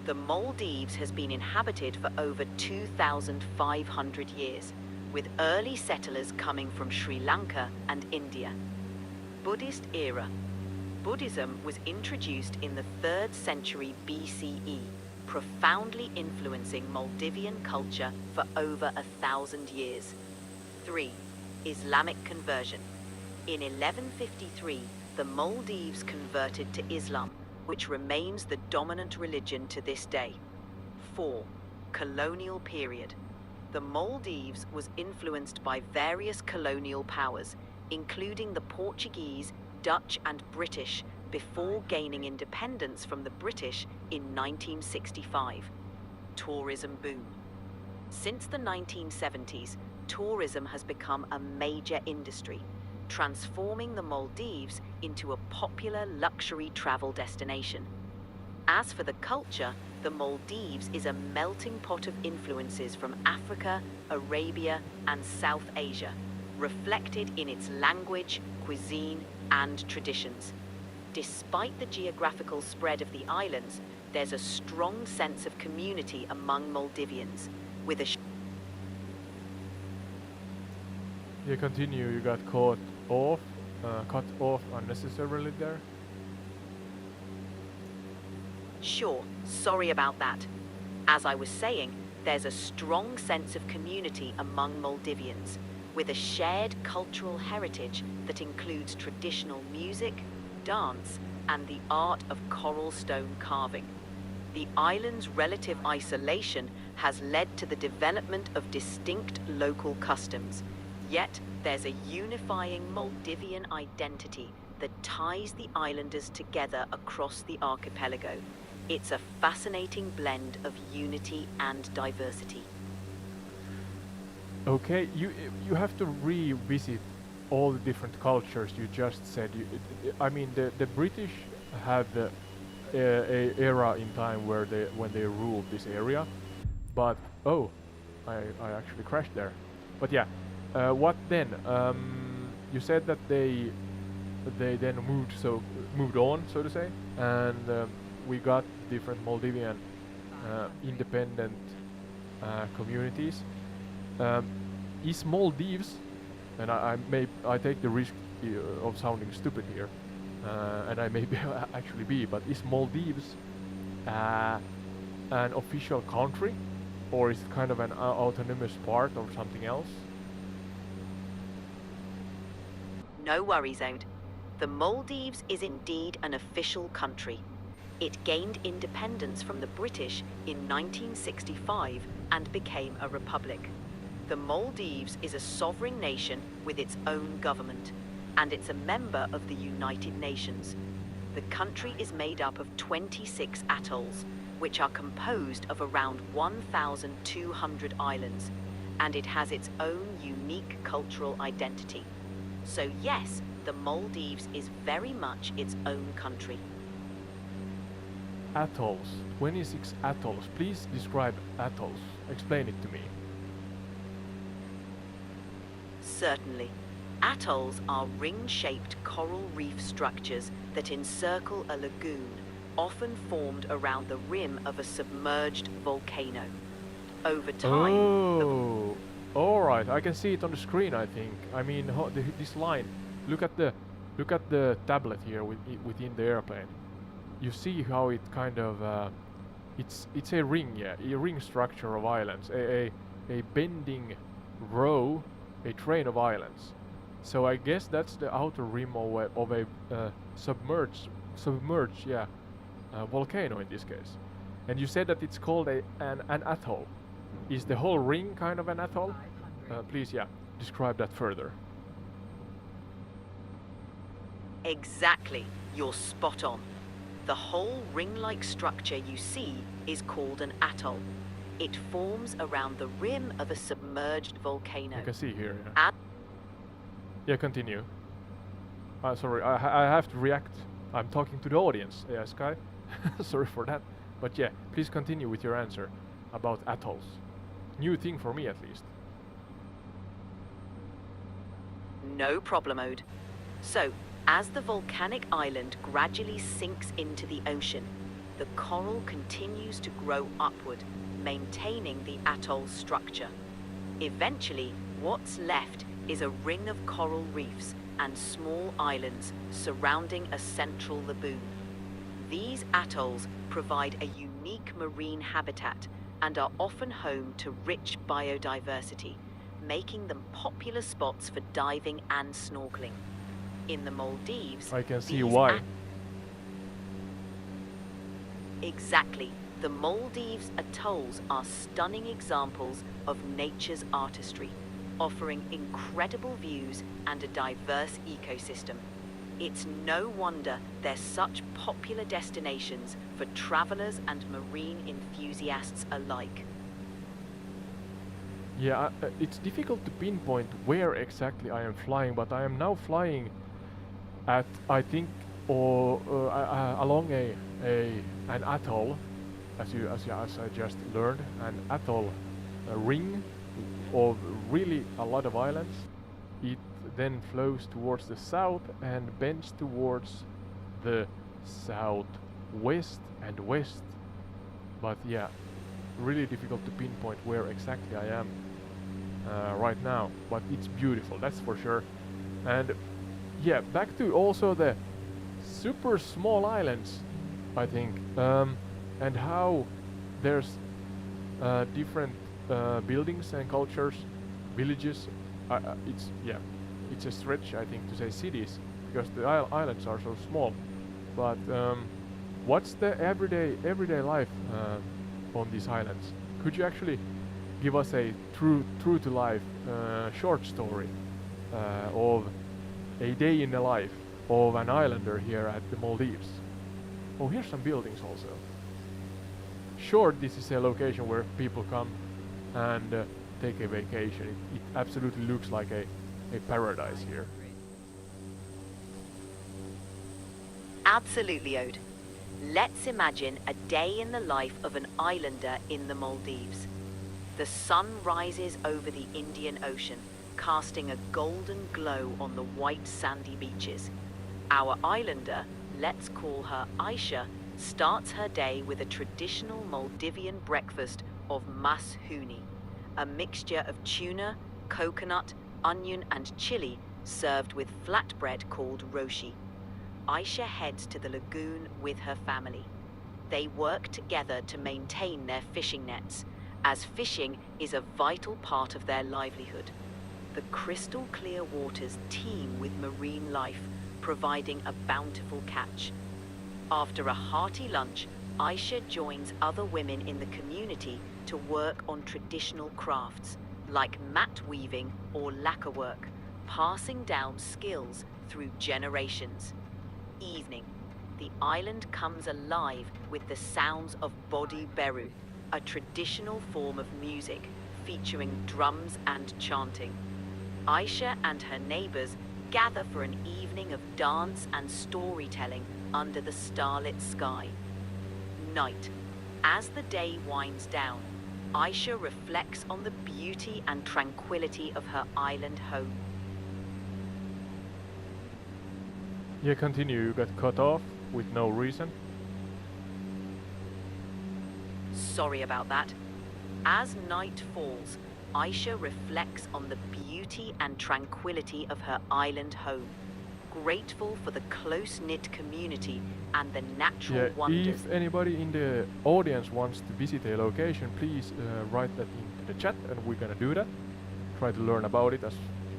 [SPEAKER 2] The Maldives has been inhabited for over 2,500 years, with early settlers coming from Sri Lanka and India. Buddhist era. Buddhism was introduced in the 3rd century BCE, profoundly influencing Maldivian culture for over 1,000 years. 3. Islamic conversion. In 1153, the Maldives converted to Islam, which remains the dominant religion to this day. 4. Colonial period. The Maldives was influenced by various colonial powers, including the Portuguese, Dutch and British, before gaining independence from the British in 1965. Tourism boom. Since the 1970s, tourism has become a major industry, transforming the Maldives into a popular luxury travel destination. As for the culture, the Maldives is a melting pot of influences from Africa, Arabia, and South Asia, reflected in its language, cuisine, and traditions. Despite the geographical spread of the islands, there's a strong sense of community among Maldivians, with a
[SPEAKER 1] You continue, you got cut off unnecessarily there.
[SPEAKER 2] Sure, sorry about that. As I was saying, there's a strong sense of community among Maldivians, with a shared cultural heritage that includes traditional music, dance, and the art of coral stone carving. The island's relative isolation has led to the development of distinct local customs, yet there's a unifying Maldivian identity that ties the islanders together across the archipelago. It's a fascinating blend of unity and diversity.
[SPEAKER 1] Okay, you have to revisit all the different cultures you just said. I mean, the British had a era in time where when they ruled this area, but oh, I actually crashed there. But yeah, what then? You said that they then moved on, so to say, and we got different Maldivian independent communities. Is Maldives and I take the risk of sounding stupid here, and I may actually be, but is Maldives an official country, or is it kind of an autonomous part or something else?
[SPEAKER 2] No worries, Ode. The Maldives is indeed an official country. It gained independence from the British in 1965 and became a republic. The Maldives is a sovereign nation with its own government, and it's a member of the United Nations. The country is made up of 26 atolls, which are composed of around 1,200 islands, and it has its own unique cultural identity. So yes, the Maldives is very much its own country.
[SPEAKER 1] Atolls. 26 atolls. Please describe atolls. Explain it to me.
[SPEAKER 2] Certainly. Atolls are ring-shaped coral reef structures that encircle a lagoon, often formed around the rim of a submerged volcano. Over time...
[SPEAKER 1] Oh, alright, I can see it on the screen, I think. I mean, this line, look at the tablet here within the airplane. You see how it kind of, it's a ring, yeah, a ring structure of islands, a bending row, a train of islands. So I guess that's the outer rim of a submerged, yeah, volcano in this case. And you said that it's called an atoll. Is the whole ring kind of an atoll? Please, yeah, describe that further.
[SPEAKER 2] Exactly, you're spot on. The whole ring-like structure you see is called an atoll. It forms around the rim of a submerged volcano.
[SPEAKER 1] I can see here, yeah. Yeah, continue. Sorry, I have to react. I'm talking to the audience, Sky. Sorry for that. But yeah, please continue with your answer about atolls. New thing for me, at least.
[SPEAKER 2] No problem, Ode. So, as the volcanic island gradually sinks into the ocean, the coral continues to grow upward, maintaining the atoll's structure. Eventually, what's left is a ring of coral reefs and small islands surrounding a central lagoon. These atolls provide a unique marine habitat and are often home to rich biodiversity, making them popular spots for diving and snorkeling. In the Maldives,
[SPEAKER 1] I can see why.
[SPEAKER 2] Exactly. The Maldives atolls are stunning examples of nature's artistry, offering incredible views and a diverse ecosystem. It's no wonder they're such popular destinations for travelers and marine enthusiasts alike.
[SPEAKER 1] Yeah, it's difficult to pinpoint where exactly I am flying, but I am now flying at, I think, along an atoll, as I just learned, an atoll, a ring of really a lot of islands. It then flows towards the south and bends towards the southwest and west. But yeah, really difficult to pinpoint where exactly I am right now. But it's beautiful, that's for sure. And yeah, back to also the super small islands, I think, and how there's different buildings and cultures, villages. It's a stretch, I think, to say cities, because the islands are so small. But what's the everyday life on these islands? Could you actually give us a true to life short story of a day in the life of an islander here at the Maldives? Oh, here's some buildings also. Sure, this is a location where people come and take a vacation. It absolutely looks like a paradise here.
[SPEAKER 2] Absolutely, Ode. Let's imagine a day in the life of an islander in the Maldives. The sun rises over the Indian Ocean, casting a golden glow on the white sandy beaches. Our islander, let's call her Aisha, starts her day with a traditional Maldivian breakfast of mas huni, a mixture of tuna, coconut, onion and chili served with flatbread called roshi. Aisha heads to the lagoon with her family. They work together to maintain their fishing nets, as fishing is a vital part of their livelihood. The crystal clear waters teem with marine life, providing a bountiful catch. After a hearty lunch, Aisha joins other women in the community to work on traditional crafts, like mat weaving or lacquer work, passing down skills through generations. Evening. The island comes alive with the sounds of body beru, a traditional form of music featuring drums and chanting. Aisha and her neighbors gather for an evening of dance and storytelling under the starlit sky. Night. As the day winds down, Aisha reflects on the beauty and tranquility of her island home.
[SPEAKER 1] Yeah, continue. You got cut off with no reason.
[SPEAKER 2] Sorry about that. As night falls, Aisha reflects on the beauty and tranquility of her island home, grateful for the close-knit community and the natural wonders.
[SPEAKER 1] If anybody in the audience wants to visit a location, please write that into the chat and we're gonna do that. Try to learn about it as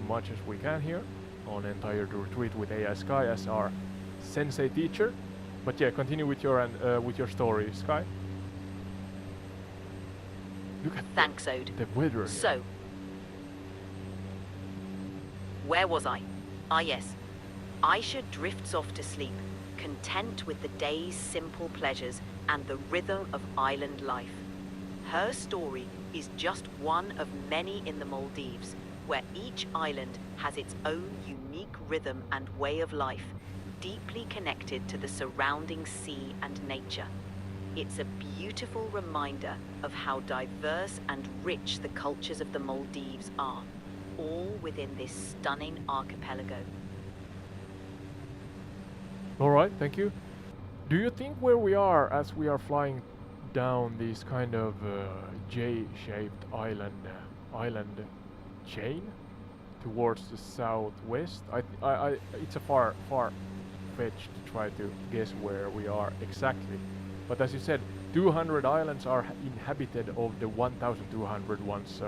[SPEAKER 1] much as we can here on Entire Retreat with AI-Sky as our sensei teacher. But yeah, continue with your story, Sky. Look at
[SPEAKER 2] Thanks, Ode.
[SPEAKER 1] the weather here.
[SPEAKER 2] So, where was I? Ah yes, Aisha drifts off to sleep, content with the day's simple pleasures and the rhythm of island life. Her story is just one of many in the Maldives, where each island has its own unique rhythm and way of life, deeply connected to the surrounding sea and nature. It's a beautiful reminder of how diverse and rich the cultures of the Maldives are, all within this stunning archipelago.
[SPEAKER 1] Alright, thank you. Do you think where we are as we are flying down this kind of J-shaped island chain towards the southwest? It's a far fetched to try to guess where we are exactly. But as you said, 200 islands are inhabited of the 1,200 ones.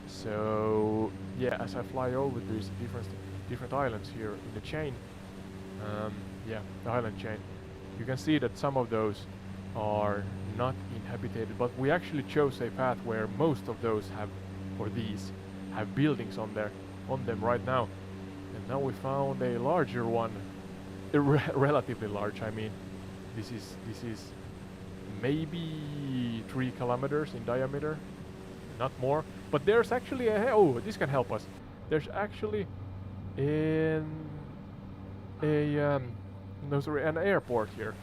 [SPEAKER 1] So yeah, as I fly over these different islands here in the chain, yeah, the island chain, you can see that some of those are not inhabited, but we actually chose a path where most of those have, or these, have buildings on them right now. And now we found a larger one, relatively large. I mean, this is maybe 3 kilometers in diameter, not more. But there's actually this can help us. There's actually an airport here.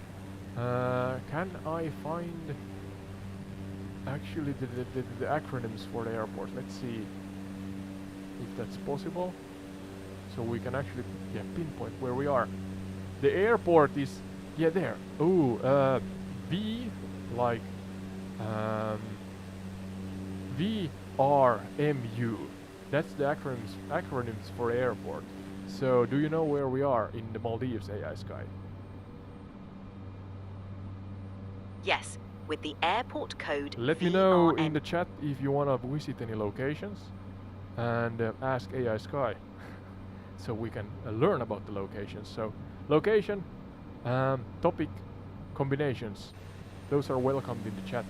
[SPEAKER 1] Can I find actually the acronyms for the airport? Let's see if that's possible. So we can actually pinpoint where we are. The airport is there. V like VRMU. That's the acronyms for airport. So do you know where we are in the Maldives, AI-Sky?
[SPEAKER 2] Yes, with the airport code
[SPEAKER 1] Let me know in the chat if you want to visit any locations and ask AI-Sky so we can learn about the locations. So location, topic, combinations, those are welcomed in the chat.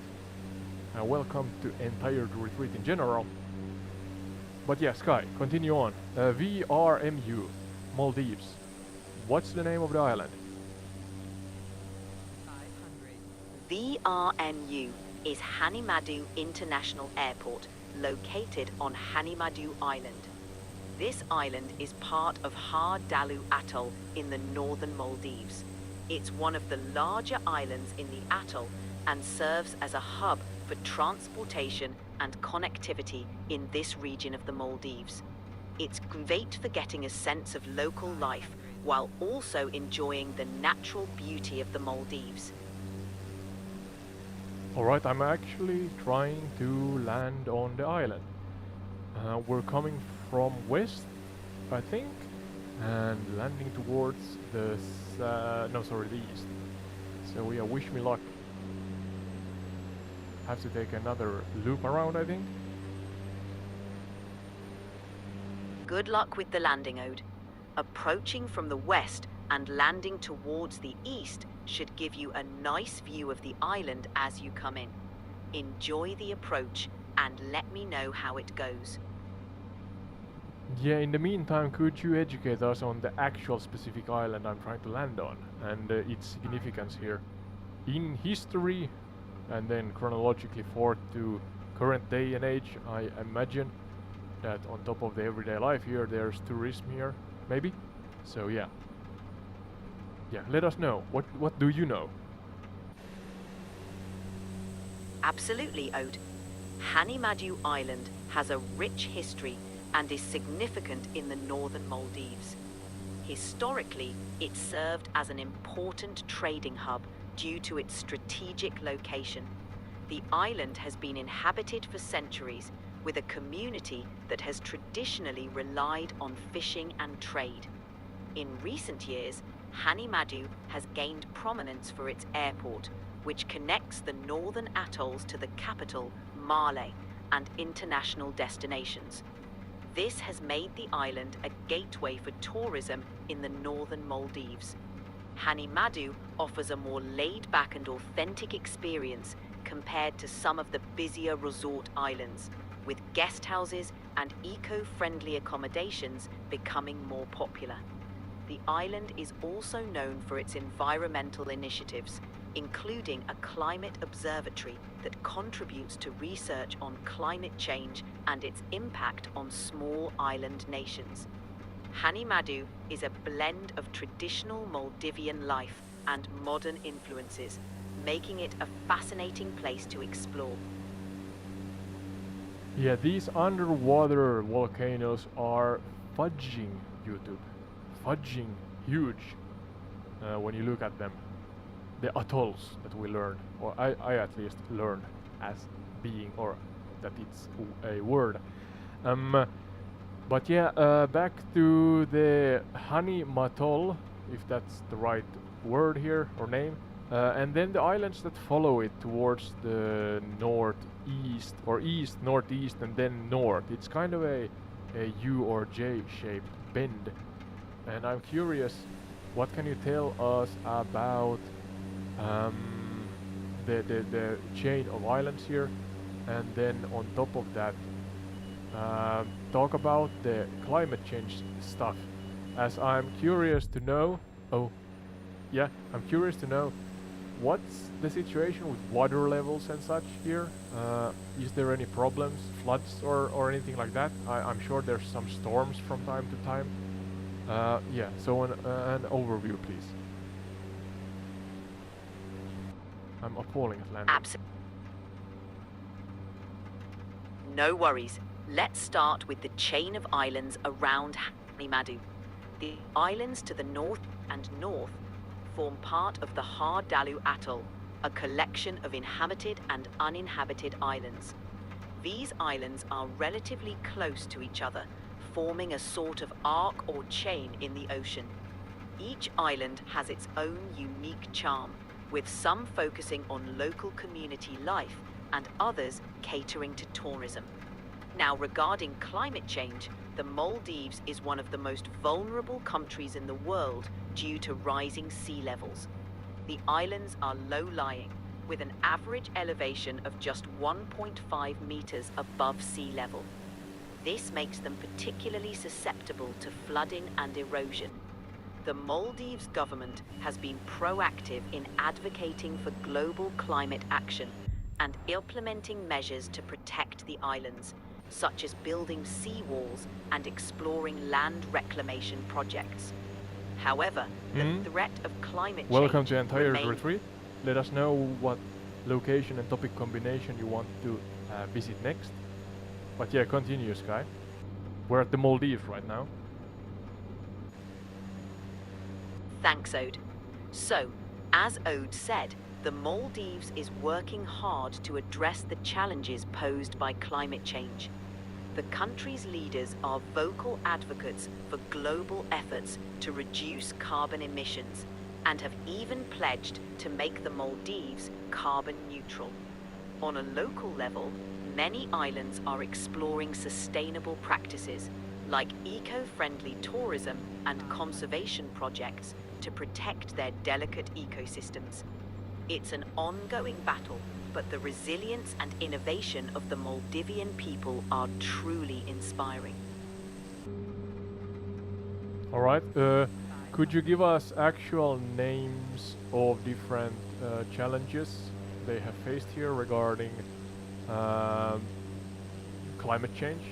[SPEAKER 1] Welcome to Entire Retreat in general. But yeah, Sky, continue on. VRMU, Maldives. What's the name of the island?
[SPEAKER 2] VRMU is Hanimadu International Airport, located on Hanimadu Island. This island is part of Har Dalu Atoll in the northern Maldives. It's one of the larger islands in the atoll and serves as a hub for transportation and connectivity in this region of the Maldives. It's great for getting a sense of local life while also enjoying the natural beauty of the Maldives.
[SPEAKER 1] Alright, I'm actually trying to land on the island. We're coming from west, I think, and landing towards the the east. So yeah, wish me luck. Have to take another loop around, I think.
[SPEAKER 2] Good luck with the landing, Ode. Approaching from the west and landing towards the east should give you a nice view of the island as you come in. Enjoy the approach and let me know how it goes.
[SPEAKER 1] Yeah, in the meantime, could you educate us on the actual specific island I'm trying to land on and its significance here in history and then chronologically forward to current day and age? I imagine that on top of the everyday life here, there's tourism here, maybe? So yeah. Yeah, let us know. What do you know?
[SPEAKER 2] Absolutely, Ode. Hanimadu Island has a rich history and is significant in the northern Maldives. Historically, it served as an important trading hub due to its strategic location. The island has been inhabited for centuries, with a community that has traditionally relied on fishing and trade. In recent years, Hanimadu has gained prominence for its airport, which connects the northern atolls to the capital, Male, and international destinations. This has made the island a gateway for tourism in the northern Maldives. Hanimadu offers a more laid-back and authentic experience compared to some of the busier resort islands, with guest houses and eco-friendly accommodations becoming more popular. The island is also known for its environmental initiatives, including a climate observatory that contributes to research on climate change and its impact on small island nations. Hanimadu is a blend of traditional Maldivian life and modern influences, making it a fascinating place to explore.
[SPEAKER 1] Yeah, these underwater volcanoes are fudging YouTube. Fudging huge when you look at them. The atolls that we learned, or I at least learned as being, or that it's a word. But yeah, back to the Hanimatoll, if that's the right word here, or name. And then the islands that follow it towards the northeast, or east, northeast, and then north. It's kind of a U or J shaped bend. And I'm curious, what can you tell us about the chain of islands here? And then on top of that, talk about the climate change stuff, as I'm curious to know. Oh, yeah, I'm curious to know what's the situation with water levels and such here. Is there any problems, floods or anything like that? I'm sure there's some storms from time to time. Yeah, so an overview, please. I'm appalling at landing.
[SPEAKER 2] Absolutely. No worries. Let's start with the chain of islands around Hanimadu. The islands to the north and north form part of the Hardalu Atoll, a collection of inhabited and uninhabited islands. These islands are relatively close to each other, forming a sort of arc or chain in the ocean. Each island has its own unique charm, with some focusing on local community life and others catering to tourism. Now, regarding climate change, the Maldives is one of the most vulnerable countries in the world due to rising sea levels. The islands are low-lying, with an average elevation of just 1.5 meters above sea level. This makes them particularly susceptible to flooding and erosion. The Maldives government has been proactive in advocating for global climate action and implementing measures to protect the islands, such as building seawalls and exploring land reclamation projects. However, the threat of climate change
[SPEAKER 1] Welcome to entire
[SPEAKER 2] remains.
[SPEAKER 1] retreat. Let us know what location and topic combination you want to visit next. But yeah, continue, Sky. We're at the Maldives right now.
[SPEAKER 2] Thanks, Ode. So, as Ode said, the Maldives is working hard to address the challenges posed by climate change. The country's leaders are vocal advocates for global efforts to reduce carbon emissions and have even pledged to make the Maldives carbon neutral. On a local level, many islands are exploring sustainable practices like eco-friendly tourism and conservation projects to protect their delicate ecosystems. It's an ongoing battle, but the resilience and innovation of the Maldivian people are truly inspiring.
[SPEAKER 1] All right. Could you give us actual names of different challenges they have faced here regarding um, climate change?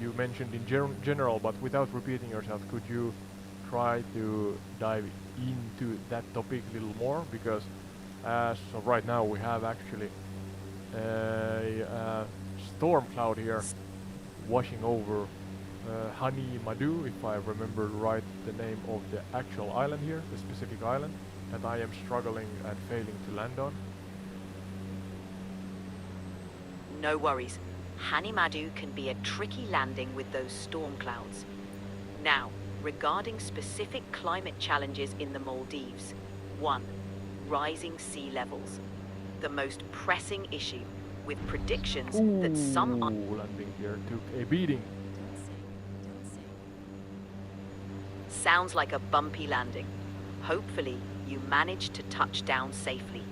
[SPEAKER 1] You mentioned in general, but without repeating yourself, could you try to dive into that topic a little more? Because as of right now, we have actually a storm cloud here washing over Hani Madu, if I remember right the name of the actual island here, the specific island that I am struggling and failing to land on.
[SPEAKER 2] No worries. Hanimadu can be a tricky landing with those storm clouds. Now, regarding specific climate challenges in the Maldives. 1. Rising sea levels. The most pressing issue, with predictions that some
[SPEAKER 1] landing here took a beating.
[SPEAKER 2] Sounds like a bumpy landing. Hopefully, you managed to touch down safely.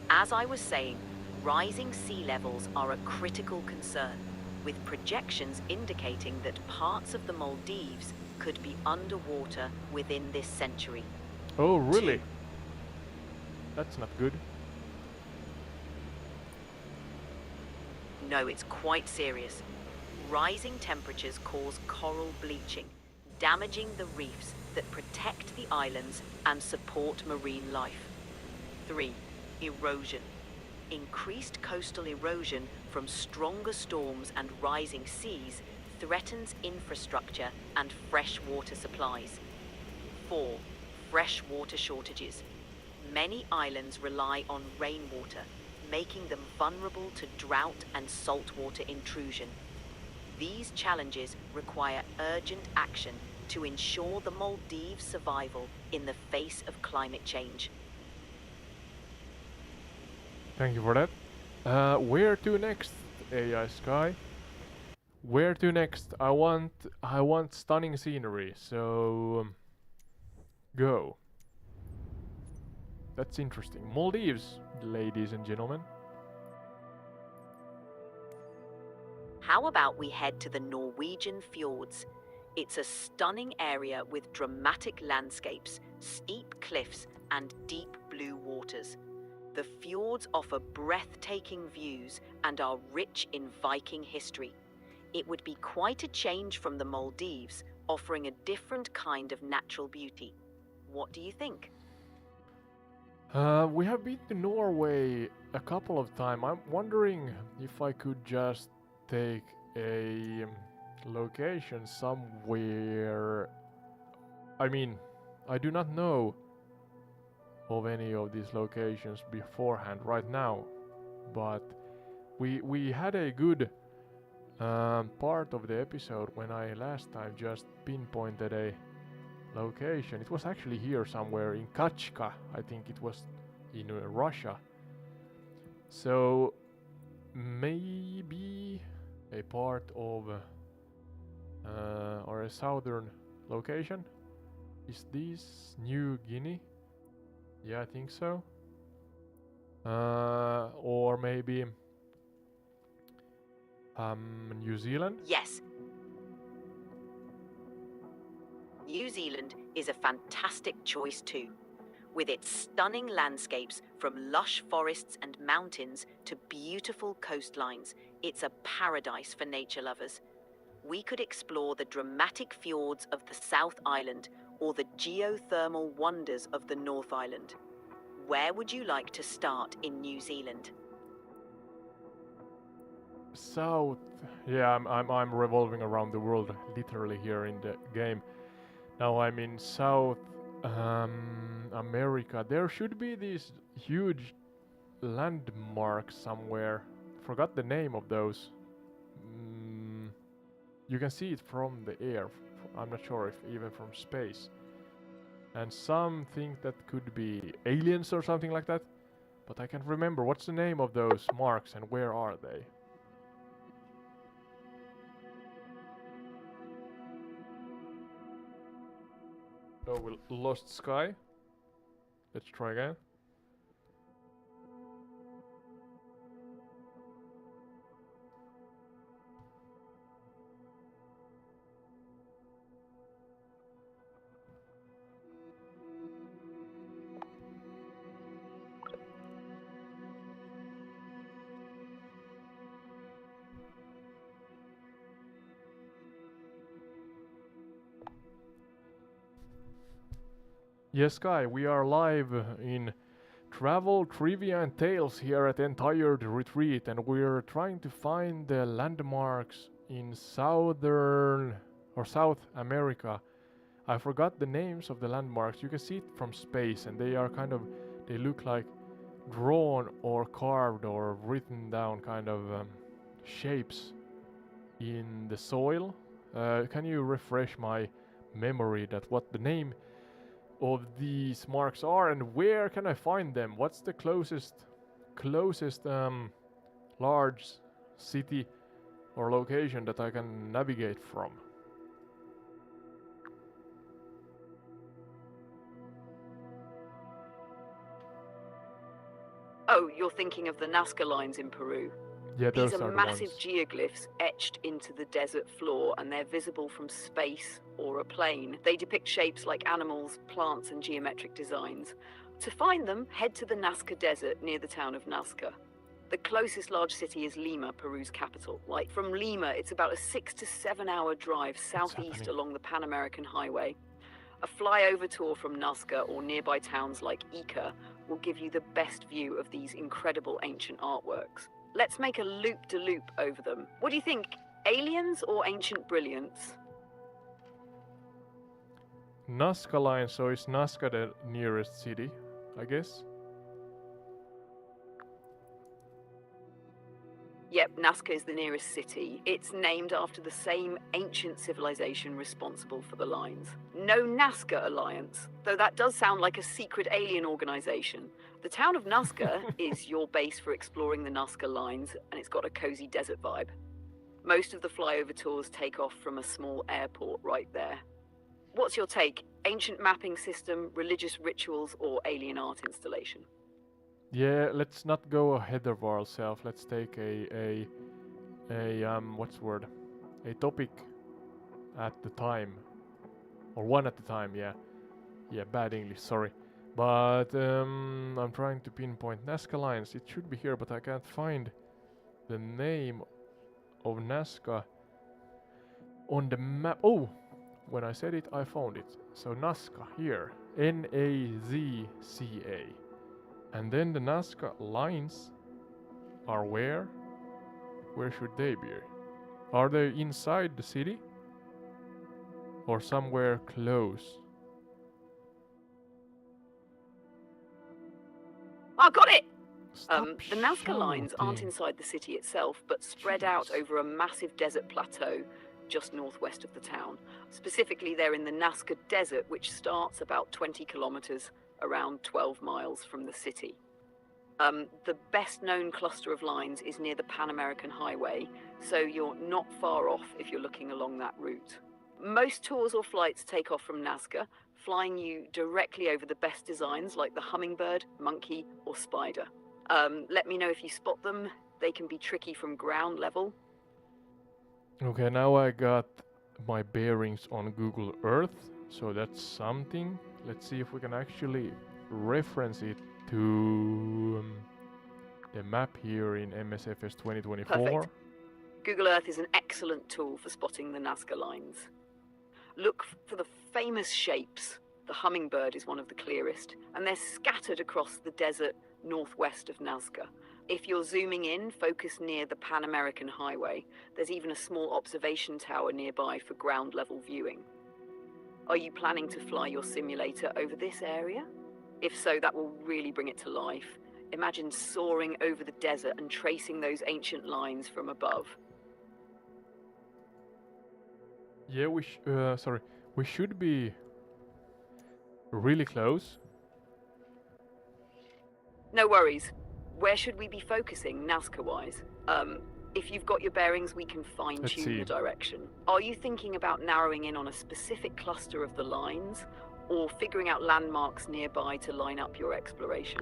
[SPEAKER 2] As I was saying, rising sea levels are a critical concern, with projections indicating that parts of the Maldives could be underwater within this century.
[SPEAKER 1] Oh, really?
[SPEAKER 2] 2.
[SPEAKER 1] That's not good.
[SPEAKER 2] No, it's quite serious. Rising temperatures cause coral bleaching, damaging the reefs that protect the islands and support marine life. 3. Erosion. Increased coastal erosion from stronger storms and rising seas threatens infrastructure and fresh water supplies. 4. Fresh water shortages. Many islands rely on rainwater, making them vulnerable to drought and saltwater intrusion. These challenges require urgent action to ensure the Maldives' survival in the face of climate change.
[SPEAKER 1] Thank you for that. Where to next, AI Sky? Where to next? I want stunning scenery. So go. That's interesting. Maldives, ladies and gentlemen.
[SPEAKER 2] How about we head to the Norwegian fjords? It's a stunning area with dramatic landscapes, steep cliffs, and deep blue waters. The fjords offer breathtaking views and are rich in Viking history. It would be quite a change from the Maldives, offering a different kind of natural beauty. What do you think?
[SPEAKER 1] We have been to Norway a couple of times. I'm wondering if I could just take a location somewhere. I mean, I do not know of any of these locations beforehand right now, but we had a good part of the episode when I last time just pinpointed a location. It was actually here somewhere in Kachka, I think it was in Russia. So maybe a part of or a southern location. Is this New Guinea? Yeah, I think so. Or maybe New Zealand?
[SPEAKER 2] Yes. New Zealand is a fantastic choice too. With its stunning landscapes from lush forests and mountains to beautiful coastlines, it's a paradise for nature lovers. We could explore the dramatic fjords of the South Island or the geothermal wonders of the North Island. Where would you like to start in New Zealand?
[SPEAKER 1] South. Yeah, I'm revolving around the world literally here in the game. Now I'm in South America. There should be these huge landmarks somewhere. Forgot the name of those. You can see it from the air. I'm not sure if even from space. And some think that could be aliens or something like that. But I can't remember. What's the name of those marks and where are they? Oh, we lost Sky. Let's try again. Yes, Sky, we are live in Travel, Trivia and Tales here at Entired Retreat, and we're trying to find the landmarks in Southern or South America. I forgot the names of the landmarks. You can see it from space, and they are kind of, they look like drawn or carved or written down kind of shapes in the soil. Can you refresh my memory that what the name of these marks are and where can I find them? What's the closest large city or location that I can navigate from?
[SPEAKER 2] Oh, you're thinking of the Nazca lines in Peru.
[SPEAKER 1] Yeah,
[SPEAKER 2] These
[SPEAKER 1] those
[SPEAKER 2] are
[SPEAKER 1] are the
[SPEAKER 2] massive
[SPEAKER 1] ones.
[SPEAKER 2] geoglyphs etched into the desert floor, and they're visible from space or a plane. They depict shapes like animals, plants, and geometric designs. To find them, head to the Nazca Desert near the town of Nazca. The closest large city is Lima, Peru's capital. Like, from Lima, it's about a 6 to 7 hour drive southeast along the Pan American Highway. A flyover tour from Nazca or nearby towns like Ica will give you the best view of these incredible ancient artworks. Let's make a loop-de-loop over them. What do you think, aliens or ancient brilliance?
[SPEAKER 1] Nazca line, so is Nazca the nearest city, I guess?
[SPEAKER 2] Yep, Nazca is the nearest city. It's named after the same ancient civilization responsible for the lines. No Nazca Alliance, though that does sound like a secret alien organization. The town of Nazca is your base for exploring the Nazca lines, and it's got a cozy desert vibe. Most of the flyover tours take off from a small airport right there. What's your take? Ancient mapping system, religious rituals, or alien art installation?
[SPEAKER 1] Yeah, let's not go ahead of ourselves. Let's take a what's the word? A topic at the time. Or one at a time, yeah. Yeah, bad English, sorry. But I'm trying to pinpoint Nazca lines. It should be here, but I can't find the name of Nazca on the map. Oh, when I said it, I found it. So Nazca here, Nazca. And then the Nazca lines are where? Where should they be? Are they inside the city? Or somewhere close?
[SPEAKER 2] I got it!
[SPEAKER 1] Stop
[SPEAKER 2] The Nazca lines aren't
[SPEAKER 1] shouting.
[SPEAKER 2] inside the city itself, but spread out over a massive desert plateau just northwest of the town. Specifically, they're in the Nazca Desert, which starts about 20 kilometers, around 12 miles from the city. The best known cluster of lines is near the Pan American Highway, so you're not far off if you're looking along that route. Most tours or flights take off from Nazca, flying you directly over the best designs like the hummingbird, monkey, or spider. Let me know if you spot them. They can be tricky from ground level.
[SPEAKER 1] Okay, now I got my bearings on Google Earth, so that's something. Let's see if we can actually reference it to the map here in Msfs 2024.
[SPEAKER 2] Perfect. Google Earth is an excellent tool for spotting the Nazca lines. Look for the famous shapes. The hummingbird is one of the clearest, and they're scattered across the desert northwest of Nazca. If you're zooming in, focus near the Pan American Highway. There's even a small observation tower nearby for ground level viewing. Are you planning to fly your simulator over this area? If so, that will really bring it to life. Imagine soaring over the desert and tracing those ancient lines from above.
[SPEAKER 1] Yeah, sorry, we should be really close.
[SPEAKER 2] No worries. Where should we be focusing, NASCAR-wise? If you've got your bearings, we can
[SPEAKER 1] Let's
[SPEAKER 2] fine-tune
[SPEAKER 1] see.
[SPEAKER 2] the direction. Are you thinking about narrowing in on a specific cluster of the lines, or figuring out landmarks nearby to line up your exploration?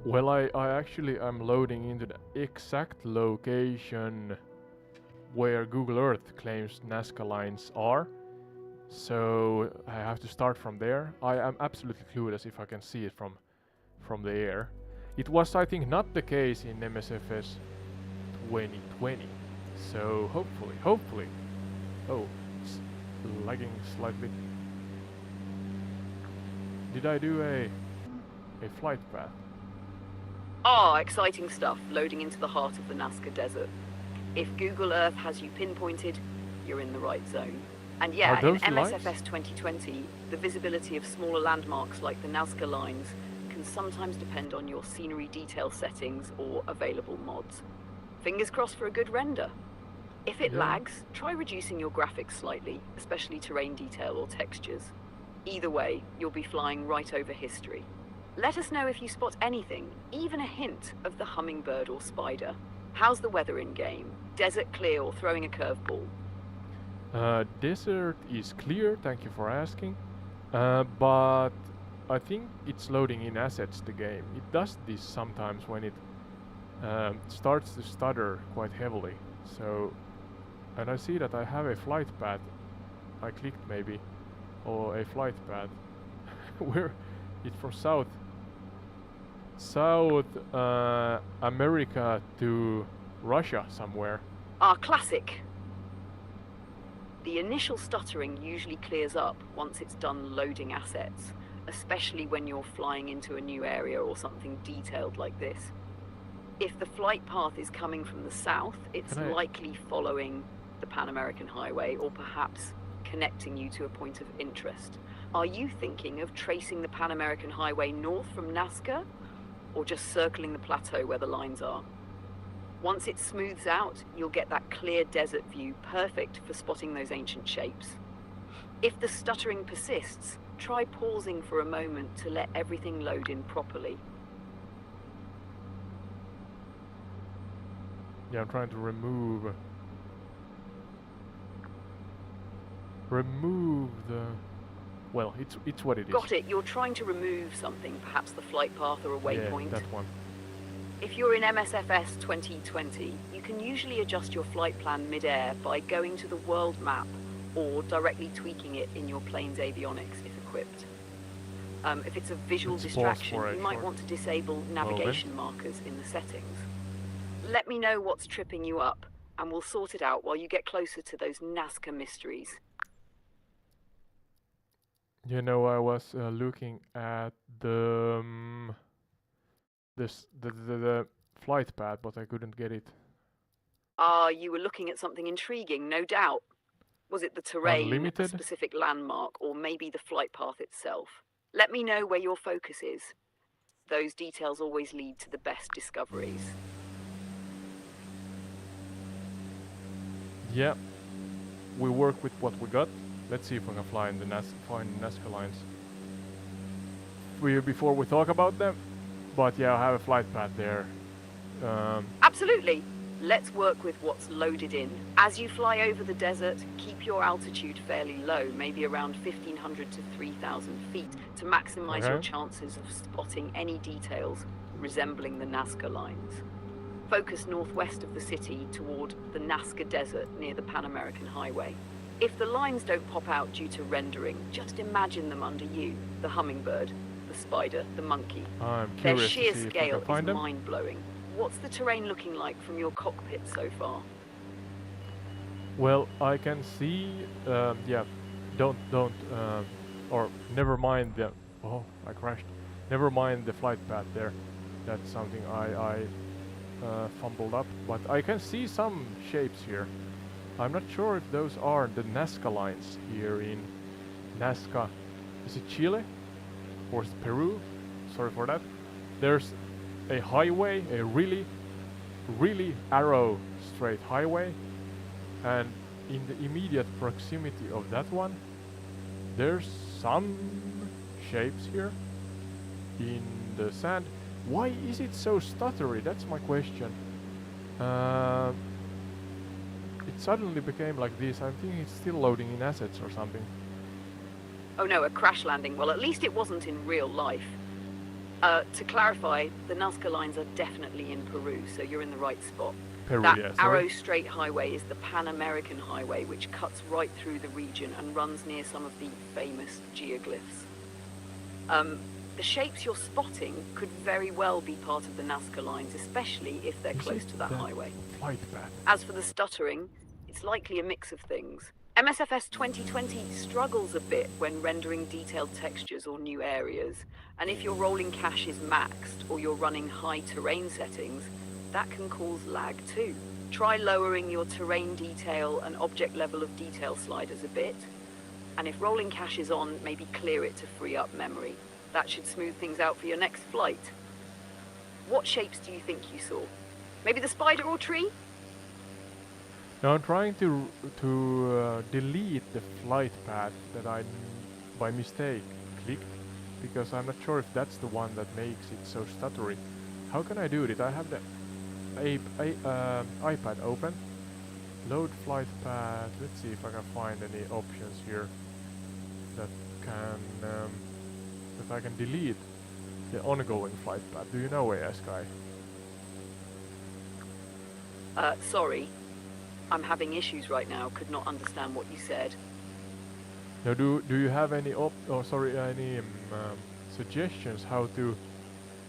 [SPEAKER 1] Well, I actually am loading into the exact location where Google Earth claims Nazca lines are. So I have to start from there. I am absolutely clueless if I can see it from the air. It was, I think, not the case in MSFS 2020. So hopefully. Oh, it's lagging slightly. Did I do a flight path?
[SPEAKER 2] Ah, exciting stuff, loading into the heart of the Nazca Desert. If Google Earth has you pinpointed, you're in the right zone. And yeah, in MSFS 2020, the visibility of smaller landmarks like the Nazca lines can sometimes depend on your scenery detail settings or available mods. Fingers crossed for a good render. If it lags, try reducing your graphics slightly, especially terrain detail or textures. Either way, you'll be flying right over history. Let us know if you spot anything, even a hint of the hummingbird or spider. How's the weather in-game? Desert clear or throwing a curveball?
[SPEAKER 1] Desert is clear, thank you for asking. But I think it's loading in assets, the game. It does this sometimes when it starts to stutter quite heavily. So, and I see that I have a flight path. I clicked maybe, or a flight path. Where it's from South America to Russia somewhere.
[SPEAKER 2] Ah, classic. The initial stuttering usually clears up once it's done loading assets, especially when you're flying into a new area or something detailed like this. If the flight path is coming from the south, it's likely following the Pan American Highway or perhaps connecting you to a point of interest. Are you thinking of tracing the Pan American Highway north from Nazca, or just circling the plateau where the lines are? Once it smooths out, you'll get that clear desert view, perfect for spotting those ancient shapes. If the stuttering persists, try pausing for a moment to let everything load in properly.
[SPEAKER 1] Yeah, I'm trying to remove the... Well, it's what it is.
[SPEAKER 2] Got it. You're trying to remove something, perhaps the flight path or a waypoint.
[SPEAKER 1] Yeah, that one.
[SPEAKER 2] If you're in MSFS 2020, you can usually adjust your flight plan mid-air by going to the world map or directly tweaking it in your plane's avionics if equipped. If it's a visual distraction, you might want to disable navigation markers in the settings. Let me know what's tripping you up, and we'll sort it out while you get closer to those Nazca mysteries.
[SPEAKER 1] You know, I was looking at the flight path, but I couldn't get it.
[SPEAKER 2] Ah, you were looking at something intriguing, no doubt. Was it the terrain,
[SPEAKER 1] Unlimited?
[SPEAKER 2] a specific landmark, or maybe the flight path itself? Let me know where your focus is. Those details always lead to the best discoveries.
[SPEAKER 1] Yeah, we work with what we got. Let's see if we can find the Nazca lines before we talk about them. But yeah, I have a flight path there.
[SPEAKER 2] Absolutely. Let's work with what's loaded in. As you fly over the desert, keep your altitude fairly low, maybe around 1,500 to 3,000 feet, to maximize your chances of spotting any details resembling the Nazca lines. Focus northwest of the city toward the Nazca Desert near the Pan American Highway. If the lines don't pop out due to rendering, just imagine them under you, the hummingbird, the spider, the monkey. Their sheer scale is mind-blowing. What's the terrain looking like from your cockpit so far?
[SPEAKER 1] Well, I can see, yeah, or never mind the, oh, I crashed. Never mind the flight path there. That's something I fumbled up, but I can see some shapes here. I'm not sure if those are the Nazca lines here in Nazca. Is it Chile? Or is it Peru? Sorry for that. There's a highway, a really arrow straight highway, and in the immediate proximity of that one, there's some shapes here in the sand. Why is it so stuttery? That's my question. It suddenly became like this. I'm thinking it's still loading in assets or something.
[SPEAKER 2] Oh no, a crash landing. Well, at least it wasn't in real life. To clarify, the Nazca lines are definitely in Peru, so you're in the right spot.
[SPEAKER 1] Peru,
[SPEAKER 2] That
[SPEAKER 1] yeah,
[SPEAKER 2] Arrow
[SPEAKER 1] sorry.
[SPEAKER 2] Strait Highway is the Pan-American Highway, which cuts right through the region and runs near some of the famous geoglyphs. The shapes you're spotting could very well be part of the Nazca lines, especially if they're
[SPEAKER 1] Is
[SPEAKER 2] close
[SPEAKER 1] it
[SPEAKER 2] to that
[SPEAKER 1] the
[SPEAKER 2] highway.
[SPEAKER 1] flight path?
[SPEAKER 2] As for the stuttering, it's likely a mix of things. MSFS 2020 struggles a bit when rendering detailed textures or new areas, and if your rolling cache is maxed or you're running high terrain settings, that can cause lag too. Try lowering your terrain detail and object level of detail sliders a bit, and if rolling cache is on, maybe clear it to free up memory. That should smooth things out for your next flight. What shapes do you think you saw? Maybe the spider or tree?
[SPEAKER 1] Now I'm trying to delete the flight path that I by mistake clicked, because I'm not sure if that's the one that makes it so stuttery. How can I do it? I have the iPad open. Load flight path. Let's see if I can find any options here that can that I can delete the ongoing flight path. Do you know AI-Sky?
[SPEAKER 2] Sorry. I'm having issues right now, could not understand what you said.
[SPEAKER 1] Now, do you have any any suggestions how to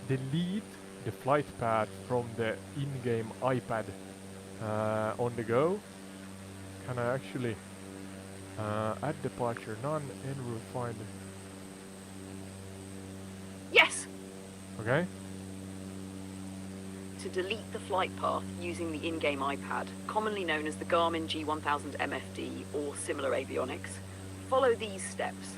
[SPEAKER 1] delete the flight path from the in-game iPad on the go? Can I actually add departure none and we'll find?
[SPEAKER 2] Yes!
[SPEAKER 1] Okay.
[SPEAKER 2] To delete the flight path using the in-game iPad, commonly known as the Garmin G1000 MFD or similar avionics, follow these steps.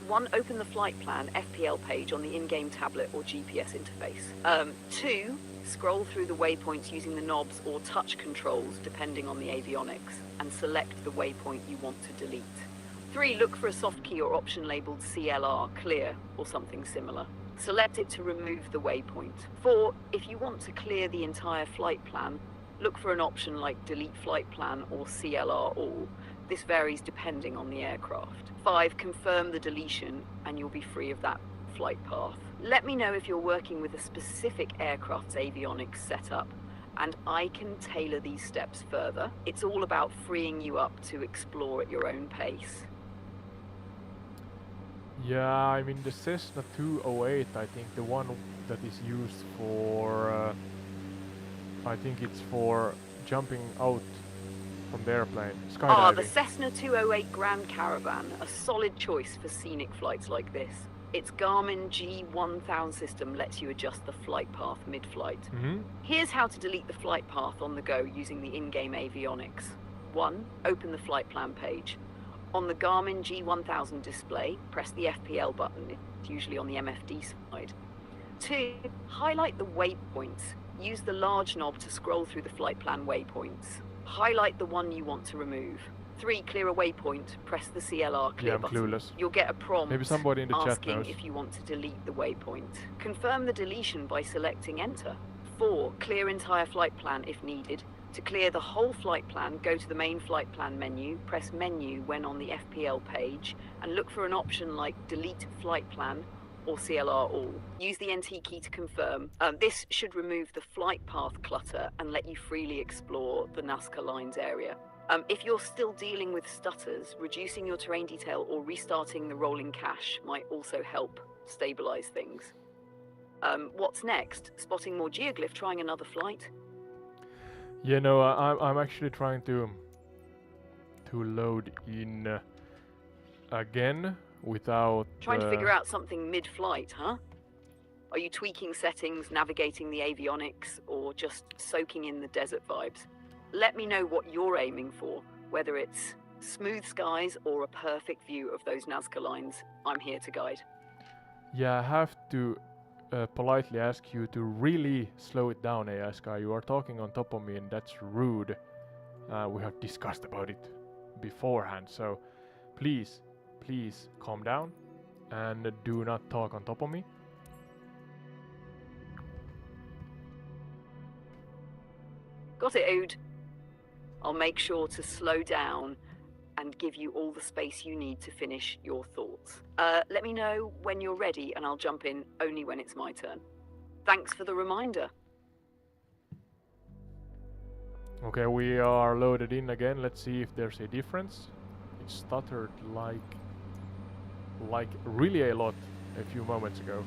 [SPEAKER 2] 1. Open the flight plan FPL page on the in-game tablet or GPS interface. 2. Scroll through the waypoints using the knobs or touch controls depending on the avionics and select the waypoint you want to delete. 3. Look for a soft key or option labeled CLR, clear, or something similar. Select it to remove the waypoint. 4. If you want to clear the entire flight plan, look for an option like delete flight plan or CLR all. This varies depending on the aircraft. 5. Confirm the deletion and you'll be free of that flight path. Let me know if you're working with a specific aircraft's avionics setup, and I can tailor these steps further. It's all about freeing you up to explore at your own pace.
[SPEAKER 1] Yeah, I mean the Cessna 208, I think the one that is used for, I think it's for jumping out from the airplane, skydiving.
[SPEAKER 2] The Cessna 208 Grand Caravan, a solid choice for scenic flights like this. Its Garmin G1000 system lets you adjust the flight path mid-flight. Here's how to delete the flight path on the go using the in-game avionics. 1. Open the flight plan page. On the Garmin G1000 display, press the FPL button. It's usually on the MFD side. 2. Highlight the waypoints. Use the large knob to scroll through the flight plan waypoints. Highlight the one you want to remove. 3. Clear a waypoint. Press the CLR clear button.
[SPEAKER 1] Clueless.
[SPEAKER 2] You'll get a prompt
[SPEAKER 1] Maybe somebody in the chat
[SPEAKER 2] asking
[SPEAKER 1] knows.
[SPEAKER 2] if you want to delete the waypoint. Confirm the deletion by selecting Enter. 4. Clear entire flight plan if needed. To clear the whole flight plan, go to the main flight plan menu, press Menu when on the FPL page, and look for an option like Delete Flight Plan or CLR All. Use the NT key to confirm. This should remove the flight path clutter and let you freely explore the Nazca Lines area. If you're still dealing with stutters, reducing your terrain detail or restarting the rolling cache might also help stabilize things. What's next? Spotting more geoglyph, trying another flight?
[SPEAKER 1] Yeah, no, I'm actually trying to load in again without
[SPEAKER 2] Trying to figure out something mid-flight, huh? Are you tweaking settings, navigating the avionics, or just soaking in the desert vibes? Let me know what you're aiming for, whether it's smooth skies or a perfect view of those Nazca lines. I'm here to guide.
[SPEAKER 1] Yeah, I have to politely ask you to really slow it down, AI-Sky. You are talking on top of me and that's rude. We have discussed about it beforehand. So please calm down and do not talk on top of me.
[SPEAKER 2] Got it, Ode. I'll make sure to slow down and give you all the space you need to finish your thoughts. Let me know when you're ready and I'll jump in only when it's my turn. Thanks for the reminder.
[SPEAKER 1] Okay, we are loaded in again. Let's see if there's a difference. It stuttered like really a lot a few moments ago.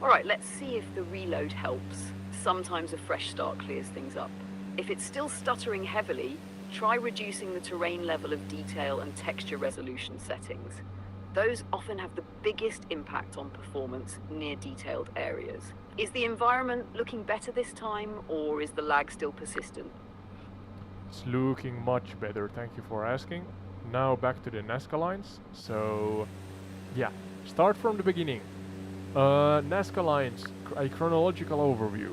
[SPEAKER 2] Alright, let's see if the reload helps. Sometimes a fresh start clears things up. If it's still stuttering heavily, try reducing the terrain level of detail and texture resolution settings. Those often have the biggest impact on performance near detailed areas. Is the environment looking better this time, or is the lag still persistent?
[SPEAKER 1] It's looking much better, thank you for asking. Now back to the Nazca lines. So yeah, start from the beginning. Nazca lines, a chronological overview.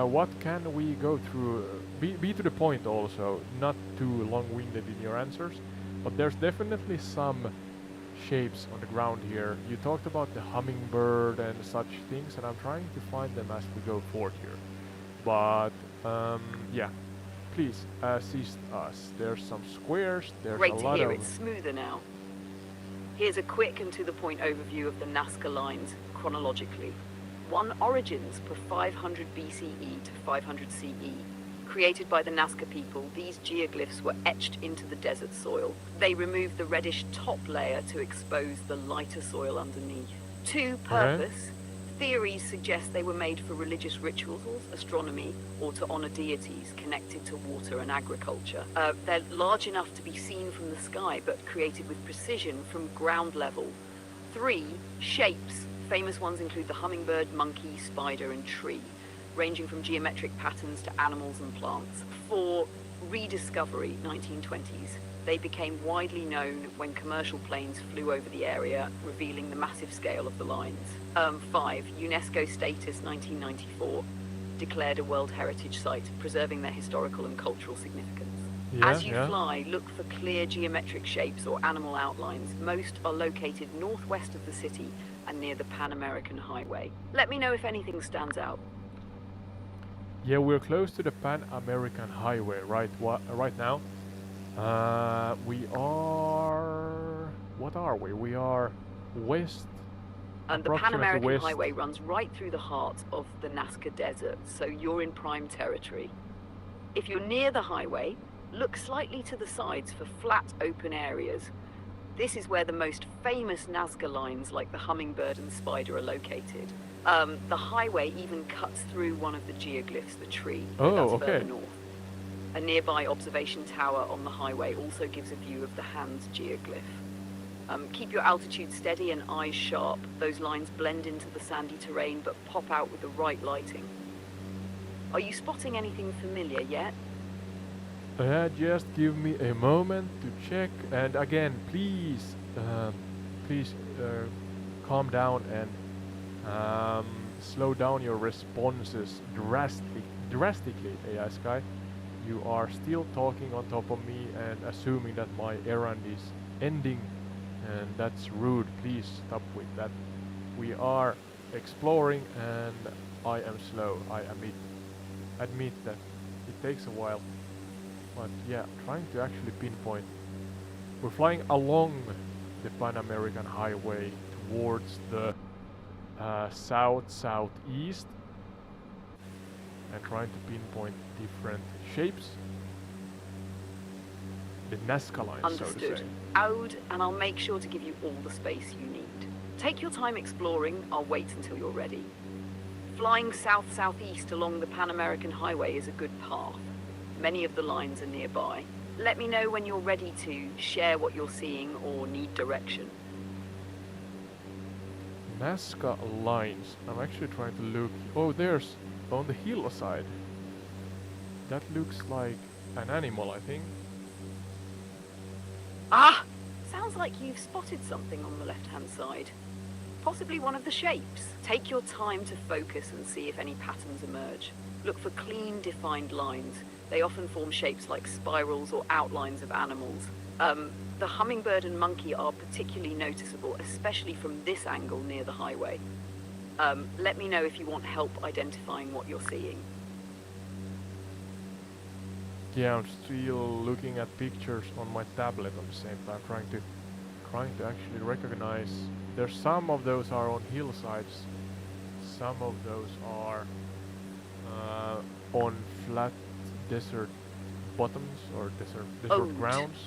[SPEAKER 1] What can we go through? Be to the point also, not too long-winded in your answers, but there's definitely some shapes on the ground here. You talked about the hummingbird and such things, and I'm trying to find them as we go forward here. But yeah, please assist us. There's some squares, there's
[SPEAKER 2] Great
[SPEAKER 1] a
[SPEAKER 2] to
[SPEAKER 1] lot
[SPEAKER 2] hear
[SPEAKER 1] of...
[SPEAKER 2] it's smoother now. Here's a quick and to-the-point overview of the Nazca lines chronologically. 1 origins per 500 BCE to 500 CE. Created by the Nazca people, these geoglyphs were etched into the desert soil. They removed the reddish top layer to expose the lighter soil underneath. 2 purpose. Theories suggest they were made for religious rituals, astronomy, or to honor deities connected to water and agriculture. They're large enough to be seen from the sky, but created with precision from ground level. 3 shapes. Famous ones include the hummingbird, monkey, spider, and tree, ranging from geometric patterns to animals and plants. 4 rediscovery, 1920s. They became widely known when commercial planes flew over the area, revealing the massive scale of the lines. 5 UNESCO status, 1994. Declared a World Heritage Site, preserving their historical and cultural significance. As you fly, look for clear geometric shapes or animal outlines. Most are located northwest of the city and near the Pan American Highway. Let me know if anything stands out.
[SPEAKER 1] Yeah, we're close to the Pan American Highway right now. We are... What are we? We are west.
[SPEAKER 2] And the Pan American Highway runs right through the heart of the Nazca Desert, so you're in prime territory. If you're near the highway, look slightly to the sides for flat, open areas. This is where the most famous Nazca lines like the hummingbird and spider are located. The highway even cuts through one of the geoglyphs, the tree. That's further north. A nearby observation tower on the highway also gives a view of the Hands geoglyph. Keep your altitude steady and eyes sharp. Those lines blend into the sandy terrain but pop out with the right lighting. Are you spotting anything familiar yet?
[SPEAKER 1] Just give me a moment to check. And again, please calm down and slow down your responses drastically, AI-Sky. You are still talking on top of me and assuming that my errand is ending, and that's rude. Please stop with that. We are exploring and I am slow. I admit that it takes a while. But yeah, trying to actually pinpoint. We're flying along the Pan American Highway towards the southeast and trying to pinpoint different shapes. The Nazca lines,
[SPEAKER 2] understood.
[SPEAKER 1] so to say.
[SPEAKER 2] Ode, and I'll make sure to give you all the space you need. Take your time exploring. I'll wait until you're ready. Flying south-southeast along the Pan American Highway is a good path. Many of the lines are nearby. Let me know when you're ready to share what you're seeing or need direction.
[SPEAKER 1] Nazca lines. I'm actually trying to look. Oh, there's on the hillside. That looks like an animal, I think.
[SPEAKER 2] Ah! Sounds like you've spotted something on the left-hand side. Possibly one of the shapes. Take your time to focus and see if any patterns emerge. Look for clean, defined lines. They often form shapes like spirals or outlines of animals. The hummingbird and monkey are particularly noticeable, especially from this angle near the highway. Let me know if you want help identifying what you're seeing.
[SPEAKER 1] Yeah, I'm still looking at pictures on my tablet at the same time, trying to actually recognize. There's some of those are on hillsides, some of those are on flat desert bottoms or desert grounds.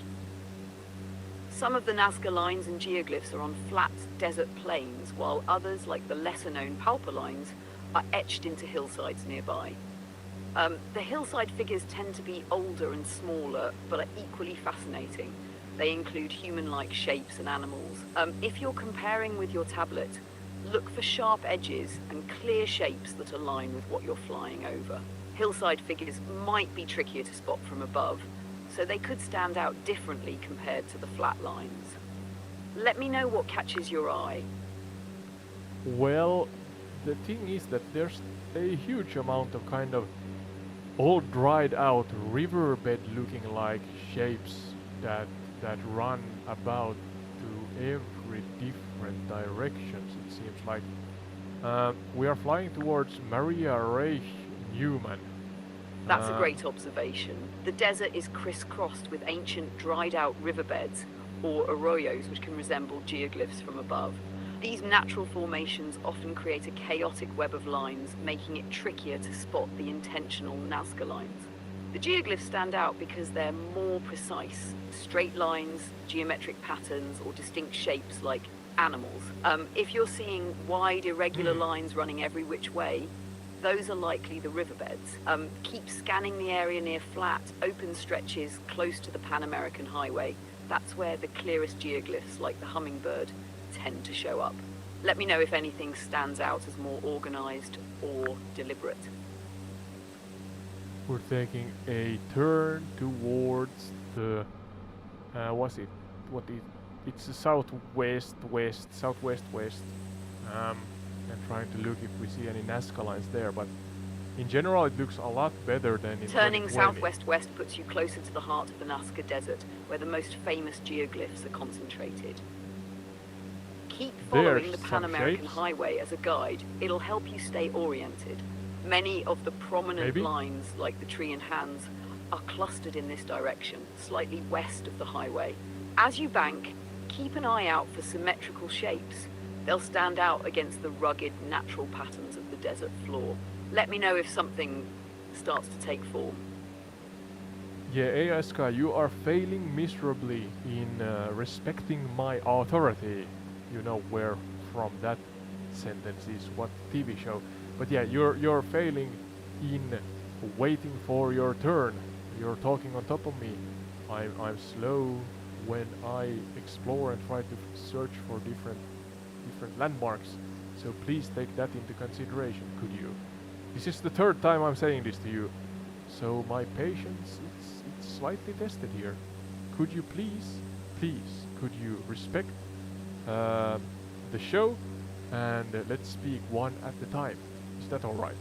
[SPEAKER 2] Some of the Nazca lines and geoglyphs are on flat desert plains, while others, like the lesser-known Palpa lines, are etched into hillsides nearby. The hillside figures tend to be older and smaller, but are equally fascinating. They include human-like shapes and animals. If you're comparing with your tablet, look for sharp edges and clear shapes that align with what you're flying over. Hillside figures might be trickier to spot from above, so they could stand out differently compared to the flat lines. Let me know what catches your eye.
[SPEAKER 1] Well, the thing is that there's a huge amount of kind of all dried out riverbed looking like shapes that run about to every different directions, it seems like. We are flying towards Maria Reich Newman.
[SPEAKER 2] That's a great observation. The desert is crisscrossed with ancient dried out riverbeds, or arroyos, which can resemble geoglyphs from above. These natural formations often create a chaotic web of lines, making it trickier to spot the intentional Nazca lines. The geoglyphs stand out because they're more precise. Straight lines, geometric patterns, or distinct shapes like animals. If you're seeing wide, irregular lines running every which way, those are likely the riverbeds. Keep scanning the area near flat, open stretches close to the Pan-American Highway. That's where the clearest geoglyphs, like the hummingbird, tend to show up. Let me know if anything stands out as more organized or deliberate.
[SPEAKER 1] We're taking a turn towards the it's the southwest west, and trying to look if we see any Nazca lines there, but in general it looks a lot better than in
[SPEAKER 2] Turning
[SPEAKER 1] 2020.
[SPEAKER 2] southwest-west puts you closer to the heart of the Nazca Desert, where the most famous geoglyphs are concentrated. Keep following the Pan-American Highway as a guide. It'll help you stay oriented. Many of the prominent lines, like the tree and hands, are clustered in this direction, slightly west of the highway. As you bank, keep an eye out for symmetrical shapes. They'll stand out against the rugged, natural patterns of the desert floor. Let me know if something starts to take form.
[SPEAKER 1] Yeah, AI-Sky, you are failing miserably in respecting my authority. You know where from that sentence is what TV show. But yeah, you're failing in waiting for your turn. You're talking on top of me. I'm slow when I explore and try to search for different landmarks. So please take that into consideration, could you? This is the third time I'm saying this to you. So my patience it's slightly tested here. Could you please, could you respect the show and let's speak one at a time. Is that all right?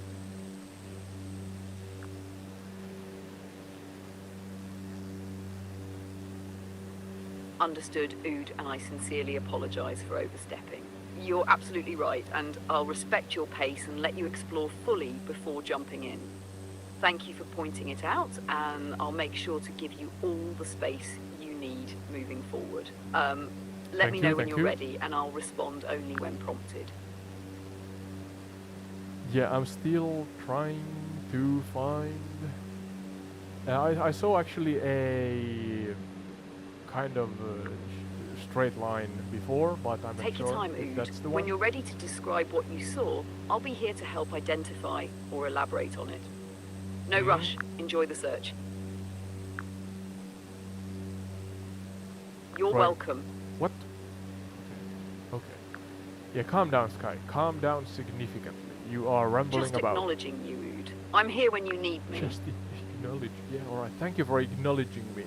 [SPEAKER 2] Understood, Ode, and I sincerely apologize for overstepping. You're absolutely right, and I'll respect your pace and let you explore fully before jumping in. Thank you for pointing it out, and I'll make sure to give you all the space you need moving forward. Let me know when you're ready, and I'll respond only when prompted.
[SPEAKER 1] Yeah, I'm still trying to find... I saw actually a kind of straight line before, but I'm not sure.
[SPEAKER 2] Take your time,
[SPEAKER 1] if
[SPEAKER 2] Ode.
[SPEAKER 1] that's the one.
[SPEAKER 2] When you're ready to describe what you saw, I'll be here to help identify or elaborate on it. No rush. Enjoy the search. You're welcome.
[SPEAKER 1] What? Okay. Yeah, calm down, Sky. Calm down significantly. You are rambling
[SPEAKER 2] Just
[SPEAKER 1] about.
[SPEAKER 2] acknowledging you, Ode. I'm here when you need me.
[SPEAKER 1] Just acknowledge. Yeah, alright. Thank you for acknowledging me.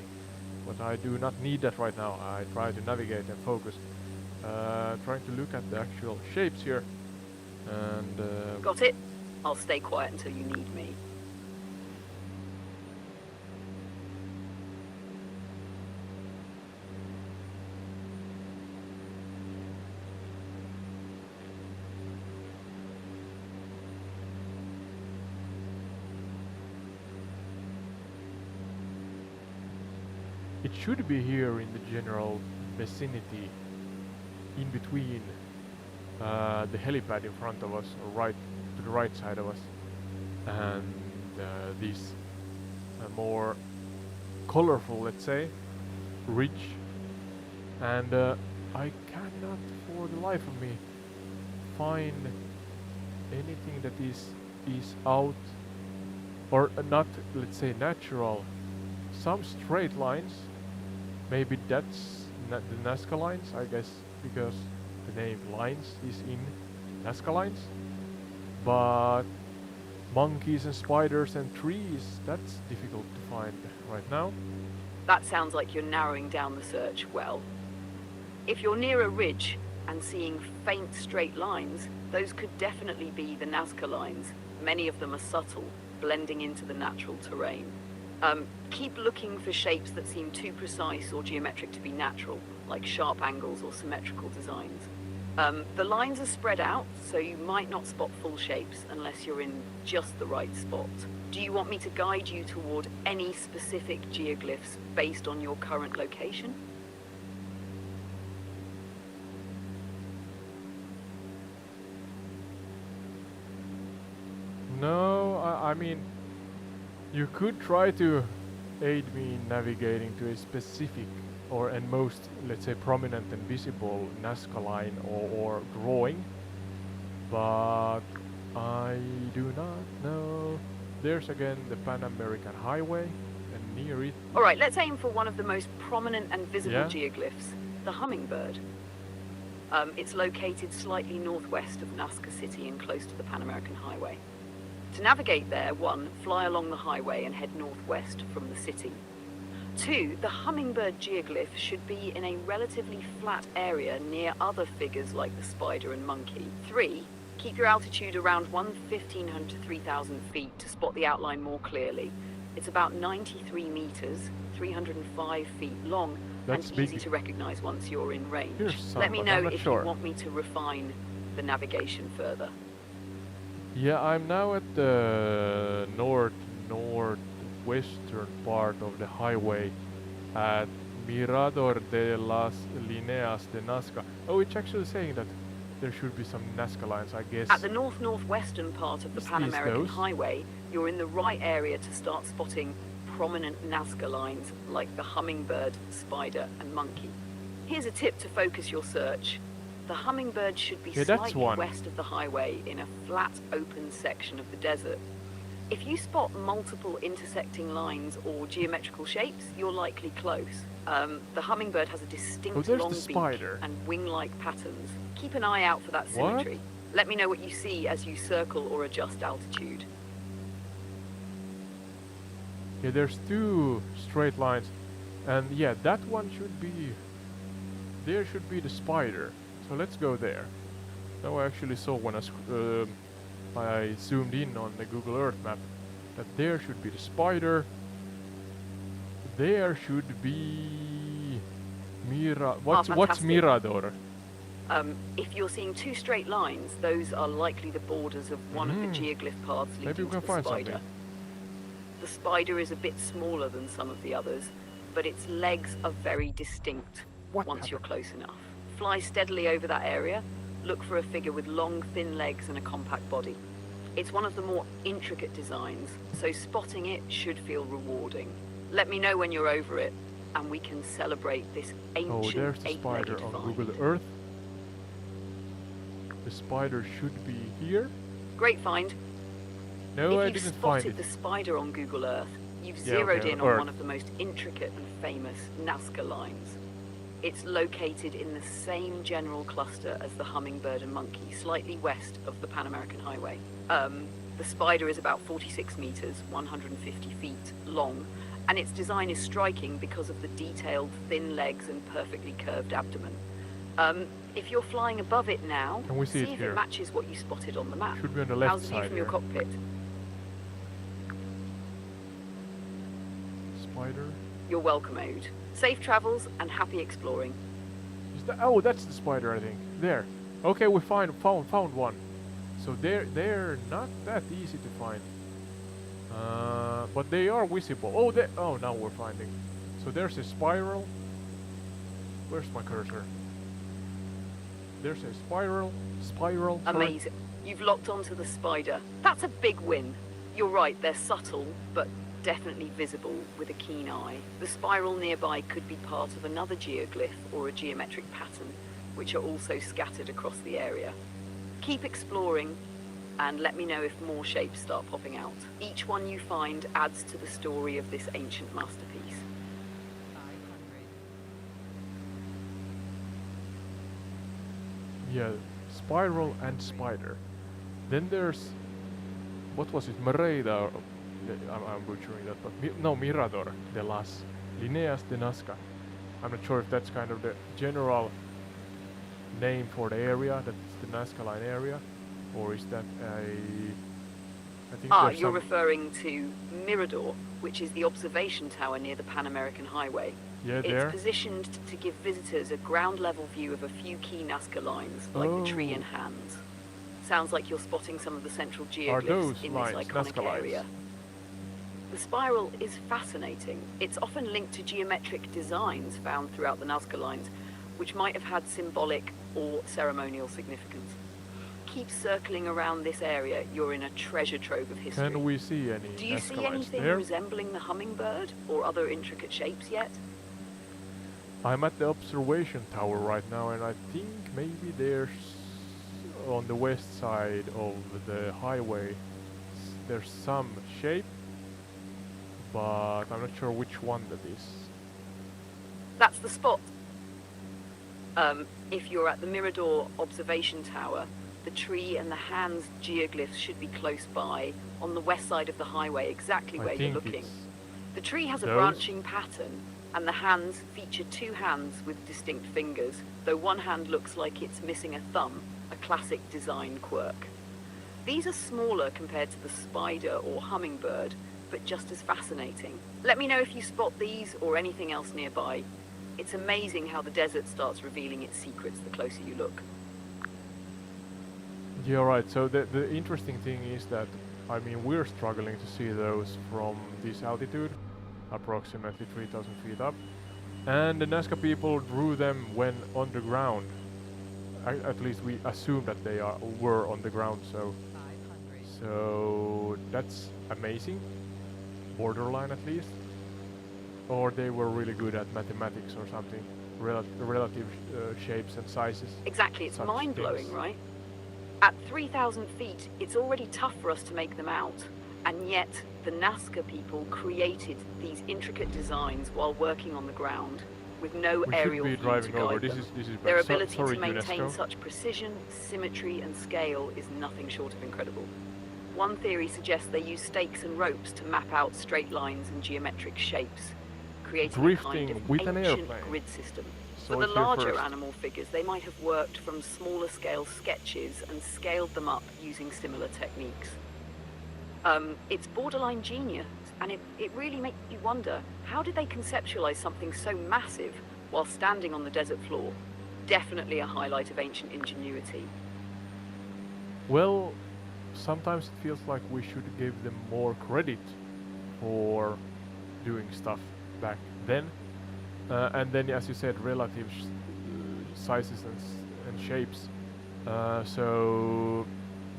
[SPEAKER 1] But I do not need that right now. I try to navigate and focus. Trying to look at the actual shapes here. And...
[SPEAKER 2] Got it? I'll stay quiet until you need me.
[SPEAKER 1] should be here in the general vicinity, in between the helipad in front of us, or right to the right side of us, and this more colorful, let's say, ridge. And I cannot for the life of me find anything that is out, or not, let's say, natural. Some straight lines, maybe that's the Nazca lines, I guess, because the name lines is in Nazca lines. But monkeys and spiders and trees, that's difficult to find right now.
[SPEAKER 2] That sounds like you're narrowing down the search well. If you're near a ridge and seeing faint straight lines, those could definitely be the Nazca lines. Many of them are subtle, blending into the natural terrain. Keep looking for shapes that seem too precise or geometric to be natural, like sharp angles or symmetrical designs. The lines are spread out, so you might not spot full shapes unless you're in just the right spot. Do you want me to guide you toward any specific geoglyphs based on your current location?
[SPEAKER 1] No, I mean, you could try to aid me in navigating to a specific and most, let's say, prominent and visible Nazca line or drawing, but I do not know. There's again the Pan American Highway, and near it...
[SPEAKER 2] Alright, let's aim for one of the most prominent and visible
[SPEAKER 1] Yeah.
[SPEAKER 2] geoglyphs, the Hummingbird. It's located slightly northwest of Nazca City and close to the Pan American Highway. To navigate there, 1, fly along the highway and head northwest from the city. 2, the Hummingbird geoglyph should be in a relatively flat area near other figures like the spider and monkey. 3, keep your altitude around 1,500 to 3,000 feet to spot the outline more clearly. It's about 93 meters, 305 feet long,
[SPEAKER 1] That's
[SPEAKER 2] and
[SPEAKER 1] big.
[SPEAKER 2] easy to recognize once you're in range.
[SPEAKER 1] Here's some,
[SPEAKER 2] Let me
[SPEAKER 1] but
[SPEAKER 2] know
[SPEAKER 1] I'm not
[SPEAKER 2] if
[SPEAKER 1] sure.
[SPEAKER 2] you want me to refine the navigation further.
[SPEAKER 1] Yeah, I'm now at the northwestern part of the highway at Mirador de las Líneas de Nazca. Oh, it's actually saying that there should be some Nazca lines, I guess.
[SPEAKER 2] At the northwestern part of the
[SPEAKER 1] Is
[SPEAKER 2] Pan
[SPEAKER 1] these
[SPEAKER 2] American
[SPEAKER 1] those?
[SPEAKER 2] Highway, you're in the right area to start spotting prominent Nazca lines like the Hummingbird, spider, and monkey. Here's a tip to focus your search. The Hummingbird should be
[SPEAKER 1] Yeah, that's
[SPEAKER 2] slightly
[SPEAKER 1] one.
[SPEAKER 2] west of the highway in a flat, open section of the desert. If you spot multiple intersecting lines or geometrical shapes, you're likely close. The Hummingbird has a distinct
[SPEAKER 1] there's
[SPEAKER 2] long
[SPEAKER 1] the spider.
[SPEAKER 2] beak and wing-like patterns. Keep an eye out for that symmetry. Let me know what you see as you circle or adjust altitude.
[SPEAKER 1] Yeah, there's 2 straight lines, and yeah, that one should be... There should be the spider. So let's go there. Now I actually saw when I zoomed in on the Google Earth map that there should be the spider. There should be what's
[SPEAKER 2] fantastic.
[SPEAKER 1] Mirador?
[SPEAKER 2] If you're seeing 2 straight lines, those are likely the borders of one of the geoglyph paths
[SPEAKER 1] Maybe
[SPEAKER 2] leading
[SPEAKER 1] we
[SPEAKER 2] to
[SPEAKER 1] can
[SPEAKER 2] the
[SPEAKER 1] find
[SPEAKER 2] spider.
[SPEAKER 1] something.
[SPEAKER 2] The spider is a bit smaller than some of the others, but its legs are very distinct
[SPEAKER 1] What
[SPEAKER 2] once you're
[SPEAKER 1] happened?
[SPEAKER 2] close enough. Fly steadily over that area, look for a figure with long, thin legs and a compact body. It's one of the more intricate designs, so spotting it should feel rewarding. Let me know when you're over it, and we can celebrate this ancient
[SPEAKER 1] Oh, there's the spider
[SPEAKER 2] eight-legged
[SPEAKER 1] on
[SPEAKER 2] find.
[SPEAKER 1] Google Earth. The spider should be here.
[SPEAKER 2] Great find.
[SPEAKER 1] No, I
[SPEAKER 2] If you've
[SPEAKER 1] didn't find
[SPEAKER 2] spotted
[SPEAKER 1] it.
[SPEAKER 2] the spider on Google Earth, you've
[SPEAKER 1] Yeah,
[SPEAKER 2] zeroed
[SPEAKER 1] okay,
[SPEAKER 2] in on
[SPEAKER 1] Earth.
[SPEAKER 2] one of the most intricate and famous Nazca lines. It's located in the same general cluster as the Hummingbird and monkey, slightly west of the Pan American Highway. The spider is about 46 meters, 150 feet long, and its design is striking because of the detailed thin legs and perfectly curved abdomen. If you're flying above it now,
[SPEAKER 1] Can we see it
[SPEAKER 2] if
[SPEAKER 1] here?
[SPEAKER 2] it matches what you spotted on the map.
[SPEAKER 1] Should be on the left
[SPEAKER 2] How's the view
[SPEAKER 1] side
[SPEAKER 2] from your
[SPEAKER 1] here.
[SPEAKER 2] cockpit?
[SPEAKER 1] Spider.
[SPEAKER 2] You're welcome, Ode. Safe travels and happy exploring.
[SPEAKER 1] Is that, oh, that's the spider, I think. There. Okay, we found one. So they're not that easy to find. But they are visible. Oh, now we're finding. So there's a spiral. Where's my cursor? There's a spiral. Sorry.
[SPEAKER 2] Amazing. You've locked onto the spider. That's a big win. You're right, they're subtle, but definitely visible with a keen eye. The spiral nearby could be part of another geoglyph or a geometric pattern, which are also scattered across the area. Keep exploring, and let me know if more shapes start popping out. Each one you find adds to the story of this ancient masterpiece.
[SPEAKER 1] 500. Yeah, spiral and spider. Then there's, what was it, Merida? I'm butchering that, but Mirador de las Líneas de Nazca. I'm not sure if that's kind of the general name for the area, that's the Nazca line area, or is that I think
[SPEAKER 2] you're referring to Mirador, which is the observation tower near the Pan American Highway.
[SPEAKER 1] Yeah,
[SPEAKER 2] it's positioned to give visitors a ground-level view of a few key Nazca lines, like the tree and hands. Sounds like you're spotting some of the central geoglyphs in this iconic area. The spiral is fascinating. It's often linked to geometric designs found throughout the Nazca lines, which might have had symbolic or ceremonial significance. Keep circling around this area, you're in a treasure trove of history.
[SPEAKER 1] Can we see any
[SPEAKER 2] Do you see anything resembling the hummingbird or other intricate shapes yet?
[SPEAKER 1] I'm at the observation tower right now, and I think maybe there's on the west side of the highway there's some shape, but I'm not sure which one that is.
[SPEAKER 2] That's the spot. If you're at the Mirador observation tower, the tree and the hands geoglyphs should be close by, on the west side of the highway, exactly where you're looking. The tree has a branching pattern, and the hands feature two hands with distinct fingers, though one hand looks like it's missing a thumb, a classic design quirk. These are smaller compared to the spider or hummingbird, but just as fascinating. Let me know if you spot these or anything else nearby. It's amazing how the desert starts revealing its secrets the closer you look.
[SPEAKER 1] Yeah, right. So the interesting thing is that, I mean, we're struggling to see those from this altitude, approximately 3,000 feet up. And the Nazca people drew them when on the ground. At least we assume that they were on the ground, so that's amazing. Borderline at least. Or they were really good at mathematics or something. Relative shapes and sizes.
[SPEAKER 2] Exactly, it's mind-blowing, right? At 3,000 feet, it's already tough for us to make them out. And yet, the Nazca people created these intricate designs while working on the ground, with no aerial view to guide them.
[SPEAKER 1] This is
[SPEAKER 2] Their ability to maintain such precision, symmetry, and scale is nothing short of incredible. One theory suggests they use stakes and ropes to map out straight lines and geometric shapes, creating a kind of ancient grid system. For the larger animal figures, they might have worked from smaller scale sketches and scaled them up using similar techniques. It's borderline genius, and it really makes you wonder, how did they conceptualize something so massive while standing on the desert floor? Definitely a highlight of ancient ingenuity.
[SPEAKER 1] Well, sometimes it feels like we should give them more credit for doing stuff back then. And then, as you said, relative sizes and shapes. So,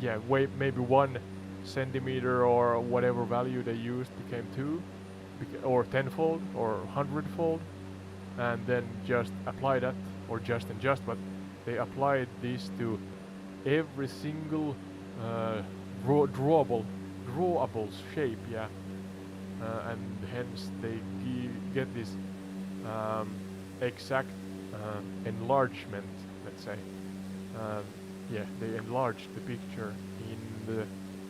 [SPEAKER 1] yeah, maybe 1 centimeter or whatever value they used became 2, or 10-fold, or 100-fold, and then just apply that, or but they applied this to every single drawable shape, yeah, and hence they get this exact enlargement, let's say. Yeah, they enlarged the picture in the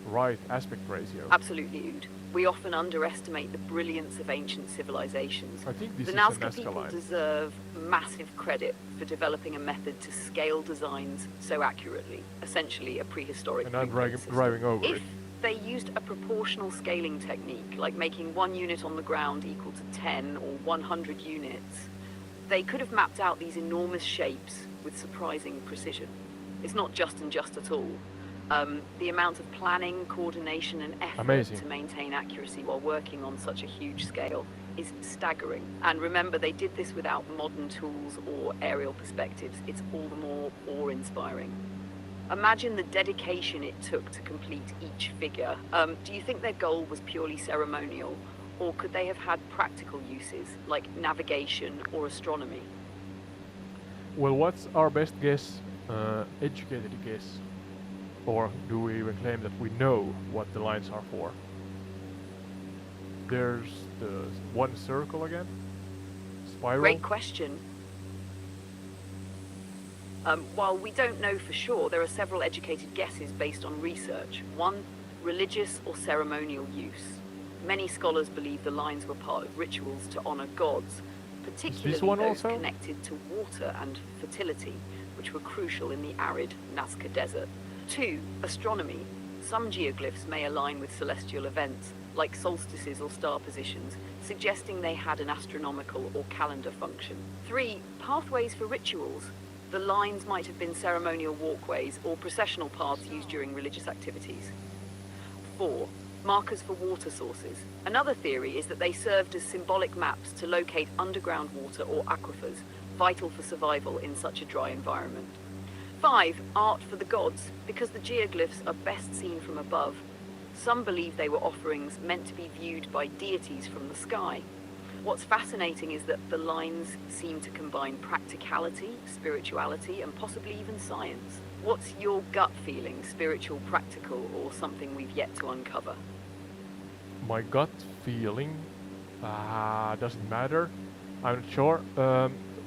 [SPEAKER 1] right aspect ratio.
[SPEAKER 2] Absolutely, Ode. We often underestimate the brilliance of ancient civilizations.
[SPEAKER 1] I think this
[SPEAKER 2] the
[SPEAKER 1] is
[SPEAKER 2] Nazca people deserve massive credit for developing a method to scale designs so accurately, essentially a prehistoric.
[SPEAKER 1] And I'm driving over it.
[SPEAKER 2] If they used a proportional scaling technique, like making 1 unit on the ground equal to 10 or 100 units, they could have mapped out these enormous shapes with surprising precision. It's not just at all. The amount of planning, coordination, and effort to maintain accuracy while working on such a huge scale is staggering. And remember, they did this without modern tools or aerial perspectives. It's all the more awe-inspiring. Imagine the dedication it took to complete each figure. Do you think their goal was purely ceremonial, or could they have had practical uses, like navigation or astronomy?
[SPEAKER 1] Well, what's our best guess, educated guess? Or do we even claim that we know what the lines are for? There's the one circle again? Spiral?
[SPEAKER 2] Great question. While we don't know for sure, there are several educated guesses based on research. One, religious or ceremonial use. Many scholars believe the lines were part of rituals to honor gods, particularly those
[SPEAKER 1] also
[SPEAKER 2] connected to water and fertility, which were crucial in the arid Nazca Desert. Two, astronomy. Some geoglyphs may align with celestial events, like solstices or star positions, suggesting they had an astronomical or calendar function. Three, pathways for rituals. The lines might have been ceremonial walkways or processional paths used during religious activities. Four, markers for water sources. Another theory is that they served as symbolic maps to locate underground water or aquifers, vital for survival in such a dry environment. Five, art for the gods. Because the geoglyphs are best seen from above, some believe they were offerings meant to be viewed by deities from the sky. What's fascinating is that the lines seem to combine practicality, spirituality, and possibly even science. What's your gut feeling, spiritual, practical, or something we've yet to uncover?
[SPEAKER 1] My gut feeling doesn't matter. I'm not sure.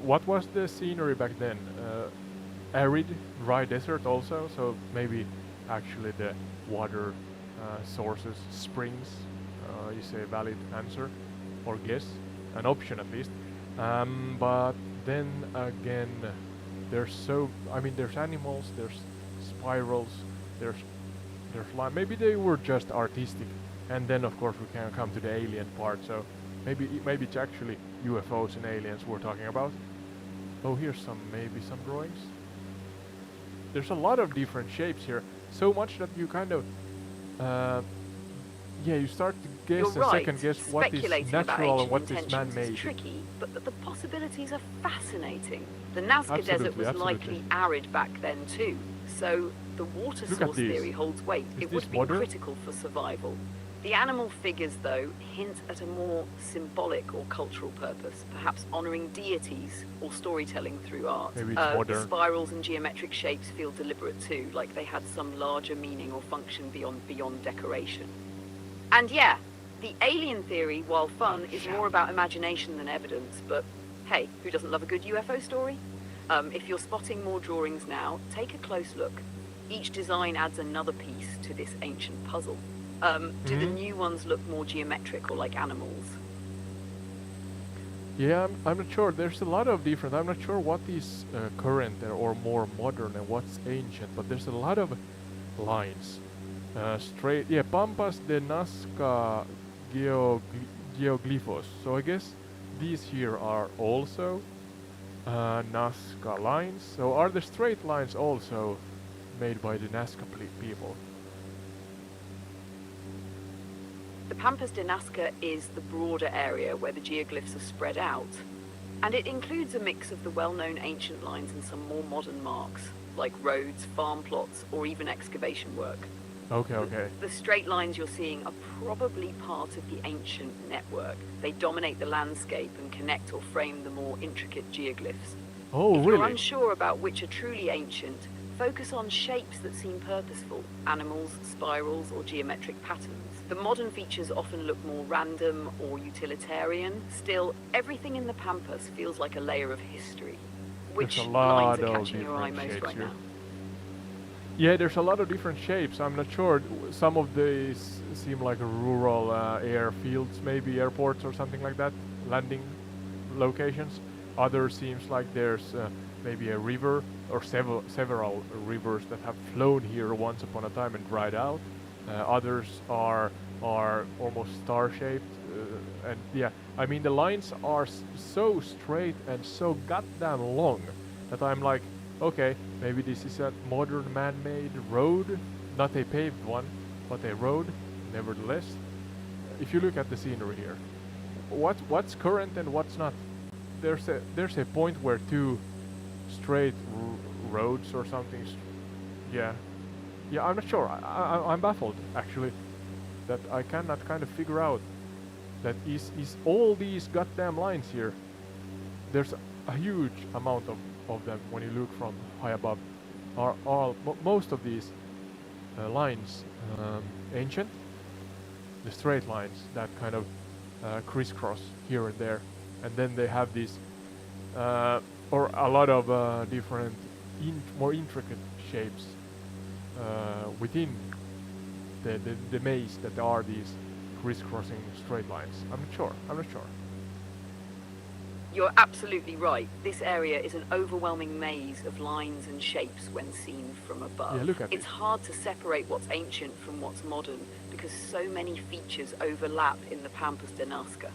[SPEAKER 1] What was the scenery back then? Arid, dry desert also, so maybe actually the water sources, springs, you say a valid answer or guess, an option at least. But then again, there's animals, there's spirals, there's maybe they were just artistic, and then of course we can come to the alien part. So maybe it's actually UFOs and aliens we're talking about. Oh, here's maybe some drawings. There's a lot of different shapes here, so much that you kind of you start to guess and second guess what is natural and what is man-made.
[SPEAKER 2] It's tricky, but the possibilities are fascinating. The Nazca Desert was likely arid back then too, so the water source theory holds weight. It would be critical for survival. The animal figures, though, hint at a more symbolic or cultural purpose, perhaps honouring deities or storytelling through art.
[SPEAKER 1] Maybe it's modern.
[SPEAKER 2] The spirals and geometric shapes feel deliberate too, like they had some larger meaning or function beyond decoration. And yeah, the alien theory, while fun, is more about imagination than evidence, but hey, who doesn't love a good UFO story? If you're spotting more drawings now, take a close look. Each design adds another piece to this ancient puzzle. Do the new ones look more geometric or like animals?
[SPEAKER 1] Yeah, I'm not sure. There's a lot of different. I'm not sure what is current or more modern and what's ancient, but there's a lot of lines. Pampas de Nazca geoglyphos. So I guess these here are also Nazca lines. So are the straight lines also made by the Nazca people?
[SPEAKER 2] The Pampas de Nazca is the broader area where the geoglyphs are spread out, and it includes a mix of the well-known ancient lines and some more modern marks, like roads, farm plots, or even excavation work.
[SPEAKER 1] Okay.
[SPEAKER 2] The straight lines you're seeing are probably part of the ancient network. They dominate the landscape and connect or frame the more intricate geoglyphs.
[SPEAKER 1] Oh,
[SPEAKER 2] if
[SPEAKER 1] really?
[SPEAKER 2] you're unsure about which are truly ancient, focus on shapes that seem purposeful, animals, spirals, or geometric patterns. The modern features often look more random or utilitarian. Still, everything in the Pampas feels like a layer of history. Which lines are catching your eye most right now?
[SPEAKER 1] Yeah, there's a lot of different shapes. I'm not sure. Some of these seem like rural airfields, maybe airports or something like that, landing locations. Others seems like there's maybe a river or several rivers that have flown here once upon a time and dried out. Others are almost star-shaped, and yeah, I mean the lines are so straight and so goddamn long that I'm like, okay, maybe this is a modern man-made road, not a paved one, but a road, nevertheless. If you look at the scenery here, what's current and what's not. There's a point where two straight roads or something. Yeah, yeah. I'm not sure. I'm baffled actually that I cannot kind of figure out that is all these goddamn lines here. There's a huge amount of them when you look from high above. Are all most of these lines ancient? The straight lines that kind of crisscross here and there, and then they have these or a lot of different more intricate shapes within the maze that there are these crisscrossing straight lines. I'm not sure.
[SPEAKER 2] You're absolutely right. This area is an overwhelming maze of lines and shapes when seen from above.
[SPEAKER 1] Yeah, look at
[SPEAKER 2] it's hard to separate what's ancient from what's modern because so many features overlap in the Pampas de Nazca.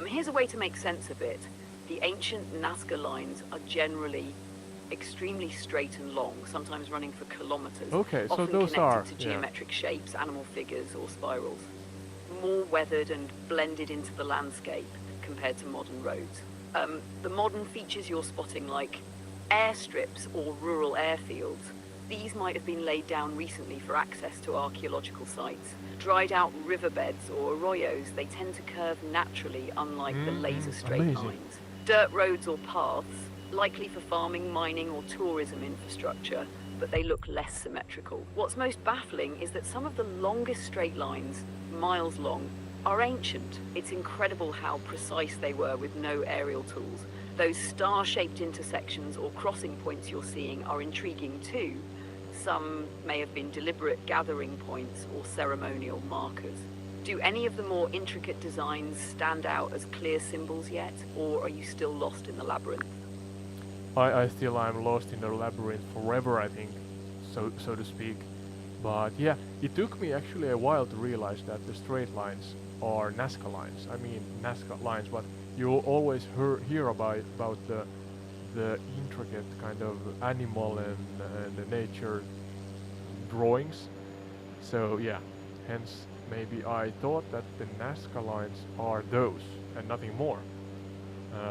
[SPEAKER 2] Here's a way to make sense of it. The ancient Nazca lines are generally extremely straight and long, sometimes running for kilometers.
[SPEAKER 1] Okay, so
[SPEAKER 2] often
[SPEAKER 1] those are
[SPEAKER 2] connected to geometric shapes, animal figures, or spirals. More weathered and blended into the landscape compared to modern roads. The modern features you're spotting, like airstrips or rural airfields, these might have been laid down recently for access to archaeological sites. Dried out riverbeds or arroyos, they tend to curve naturally, unlike the laser straight lines. Dirt roads or paths, likely for farming, mining or tourism infrastructure, but they look less symmetrical. What's most baffling is that some of the longest straight lines, miles long, are ancient. It's incredible how precise they were with no aerial tools. Those star-shaped intersections or crossing points you're seeing are intriguing too. Some may have been deliberate gathering points or ceremonial markers. Do any of the more intricate designs stand out as clear symbols yet, or are you still lost in the labyrinth?
[SPEAKER 1] I still am lost in the labyrinth forever, I think, so to speak. But yeah, it took me actually a while to realize that the straight lines are Nazca lines. I mean Nazca lines, but you always hear about the intricate kind of animal and the nature drawings. So yeah, hence maybe I thought that the Nazca lines are those and nothing more.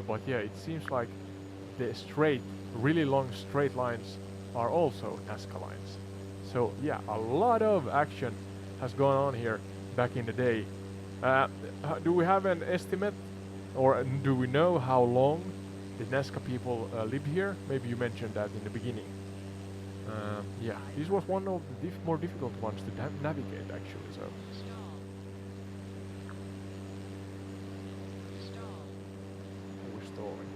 [SPEAKER 1] But yeah, it seems like the really long straight lines are also Nazca lines. So yeah, a lot of action has gone on here back in the day. Do we have an estimate, or do we know how long the Nazca people lived here? Maybe you mentioned that in the beginning. Yeah, this was one of the more difficult ones to navigate actually. So. We're stalling.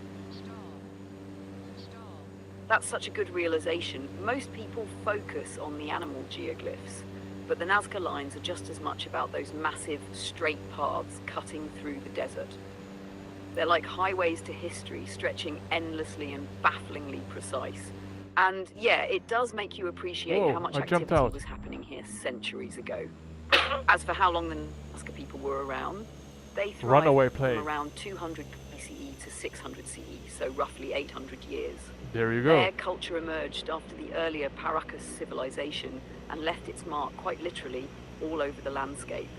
[SPEAKER 2] That's such a good realization. Most people focus on the animal geoglyphs, but the Nazca lines are just as much about those massive, straight paths cutting through the desert. They're like highways to history, stretching endlessly and bafflingly precise. And yeah, it does make you appreciate how much activity was happening here centuries ago. As for how long the Nazca people were around, they thrived from around 200 BCE to 600 CE, so roughly 800 years.
[SPEAKER 1] There you go.
[SPEAKER 2] Their culture emerged after the earlier Paracas civilization and left its mark quite literally all over the landscape.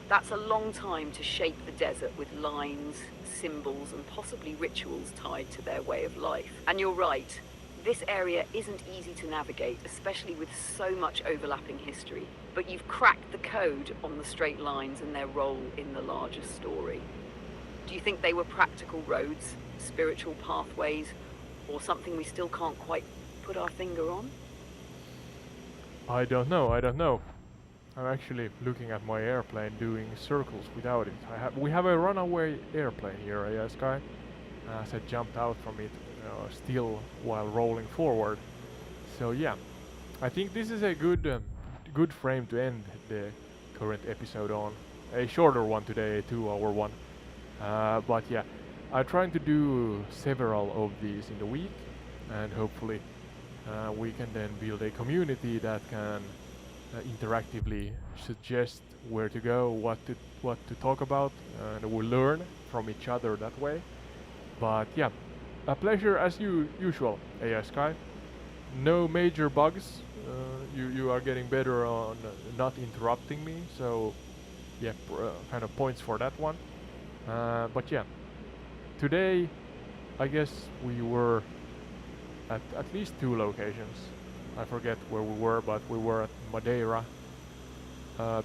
[SPEAKER 2] That's a long time to shape the desert with lines, symbols, and possibly rituals tied to their way of life. And you're right, this area isn't easy to navigate, especially with so much overlapping history. But you've cracked the code on the straight lines and their role in the larger story. Do you think they were practical roads, spiritual pathways, or something we still can't quite put our finger on?
[SPEAKER 1] I don't know. I'm actually looking at my airplane doing circles without it. We have a runaway airplane here, AI-Sky. As I jumped out from it, still while rolling forward. So yeah, I think this is a good frame to end the current episode on. A shorter one today, a 2-hour one. But yeah, I'm trying to do several of these in the week, and hopefully we can then build a community that can interactively suggest where to go, what to talk about, and we'll learn from each other that way. But yeah, a pleasure as usual, AI-Sky. No major bugs. You are getting better on not interrupting me, so yeah, kind of points for that one. But yeah, today I guess we were at least 2 locations. I forget where we were, but we were at Madeira.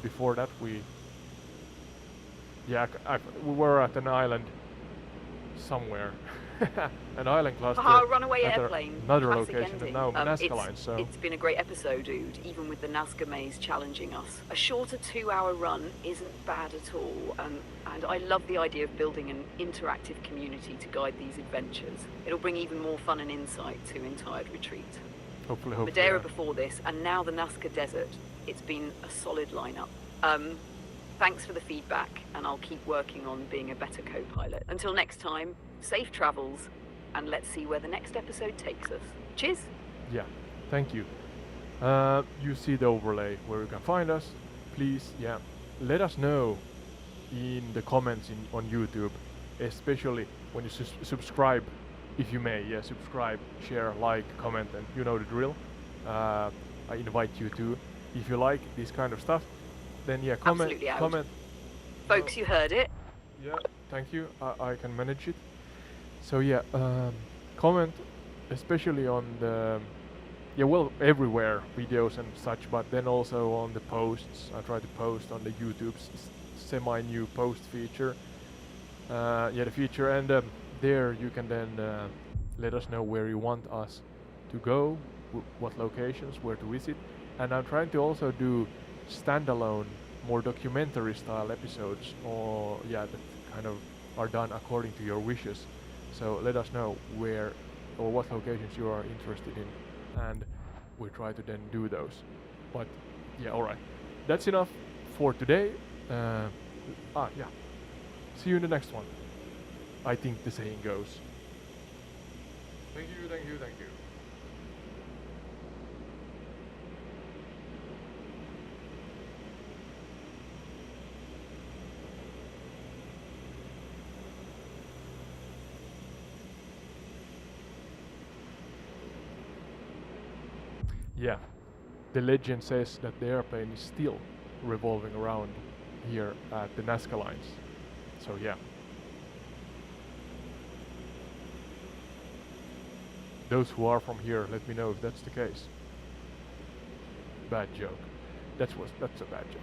[SPEAKER 1] Before that, we were at an island somewhere, an island cluster.
[SPEAKER 2] Haha, runaway
[SPEAKER 1] at
[SPEAKER 2] airplane.
[SPEAKER 1] another
[SPEAKER 2] Classic
[SPEAKER 1] location,
[SPEAKER 2] ending.
[SPEAKER 1] and now Nazca line. So
[SPEAKER 2] It's been a great episode, dude, even with the Nazca maze challenging us. A shorter 2-hour run isn't bad at all, and I love the idea of building an interactive community to guide these adventures. It'll bring even more fun and insight to Entire Retreat.
[SPEAKER 1] hopefully,
[SPEAKER 2] Madeira
[SPEAKER 1] yeah.
[SPEAKER 2] before this, and now the Nazca Desert. It's been a solid lineup. Thanks for the feedback, and I'll keep working on being a better co-pilot. Until next time, safe travels, and let's see where the next episode takes us. Cheers!
[SPEAKER 1] Yeah, thank you. You see the overlay where you can find us. Please, yeah, let us know in the comments on YouTube, especially when you subscribe, if you may. Yeah, subscribe, share, like, comment, and you know the drill. I invite you to. If you like this kind of stuff, then yeah, comment.
[SPEAKER 2] Absolutely out.
[SPEAKER 1] Comment.
[SPEAKER 2] Folks, you heard it.
[SPEAKER 1] Yeah, thank you. I can manage it. So yeah, comment, especially on the everywhere videos and such, but then also on the posts. I try to post on the YouTube's semi-new post feature. The feature, and there you can then let us know where you want us to go, what locations, where to visit, and I'm trying to also do standalone, more documentary style episodes, or that kind of are done according to your wishes. So let us know where or what locations you are interested in, and we try to then do those. But yeah, alright, that's enough for today. See you in the next one, I think the saying goes. Thank you, thank you, thank you. Yeah, the legend says that the airplane is still revolving around here at the Nazca lines. So yeah. Those who are from here, let me know if that's the case. Bad joke. That's a bad joke.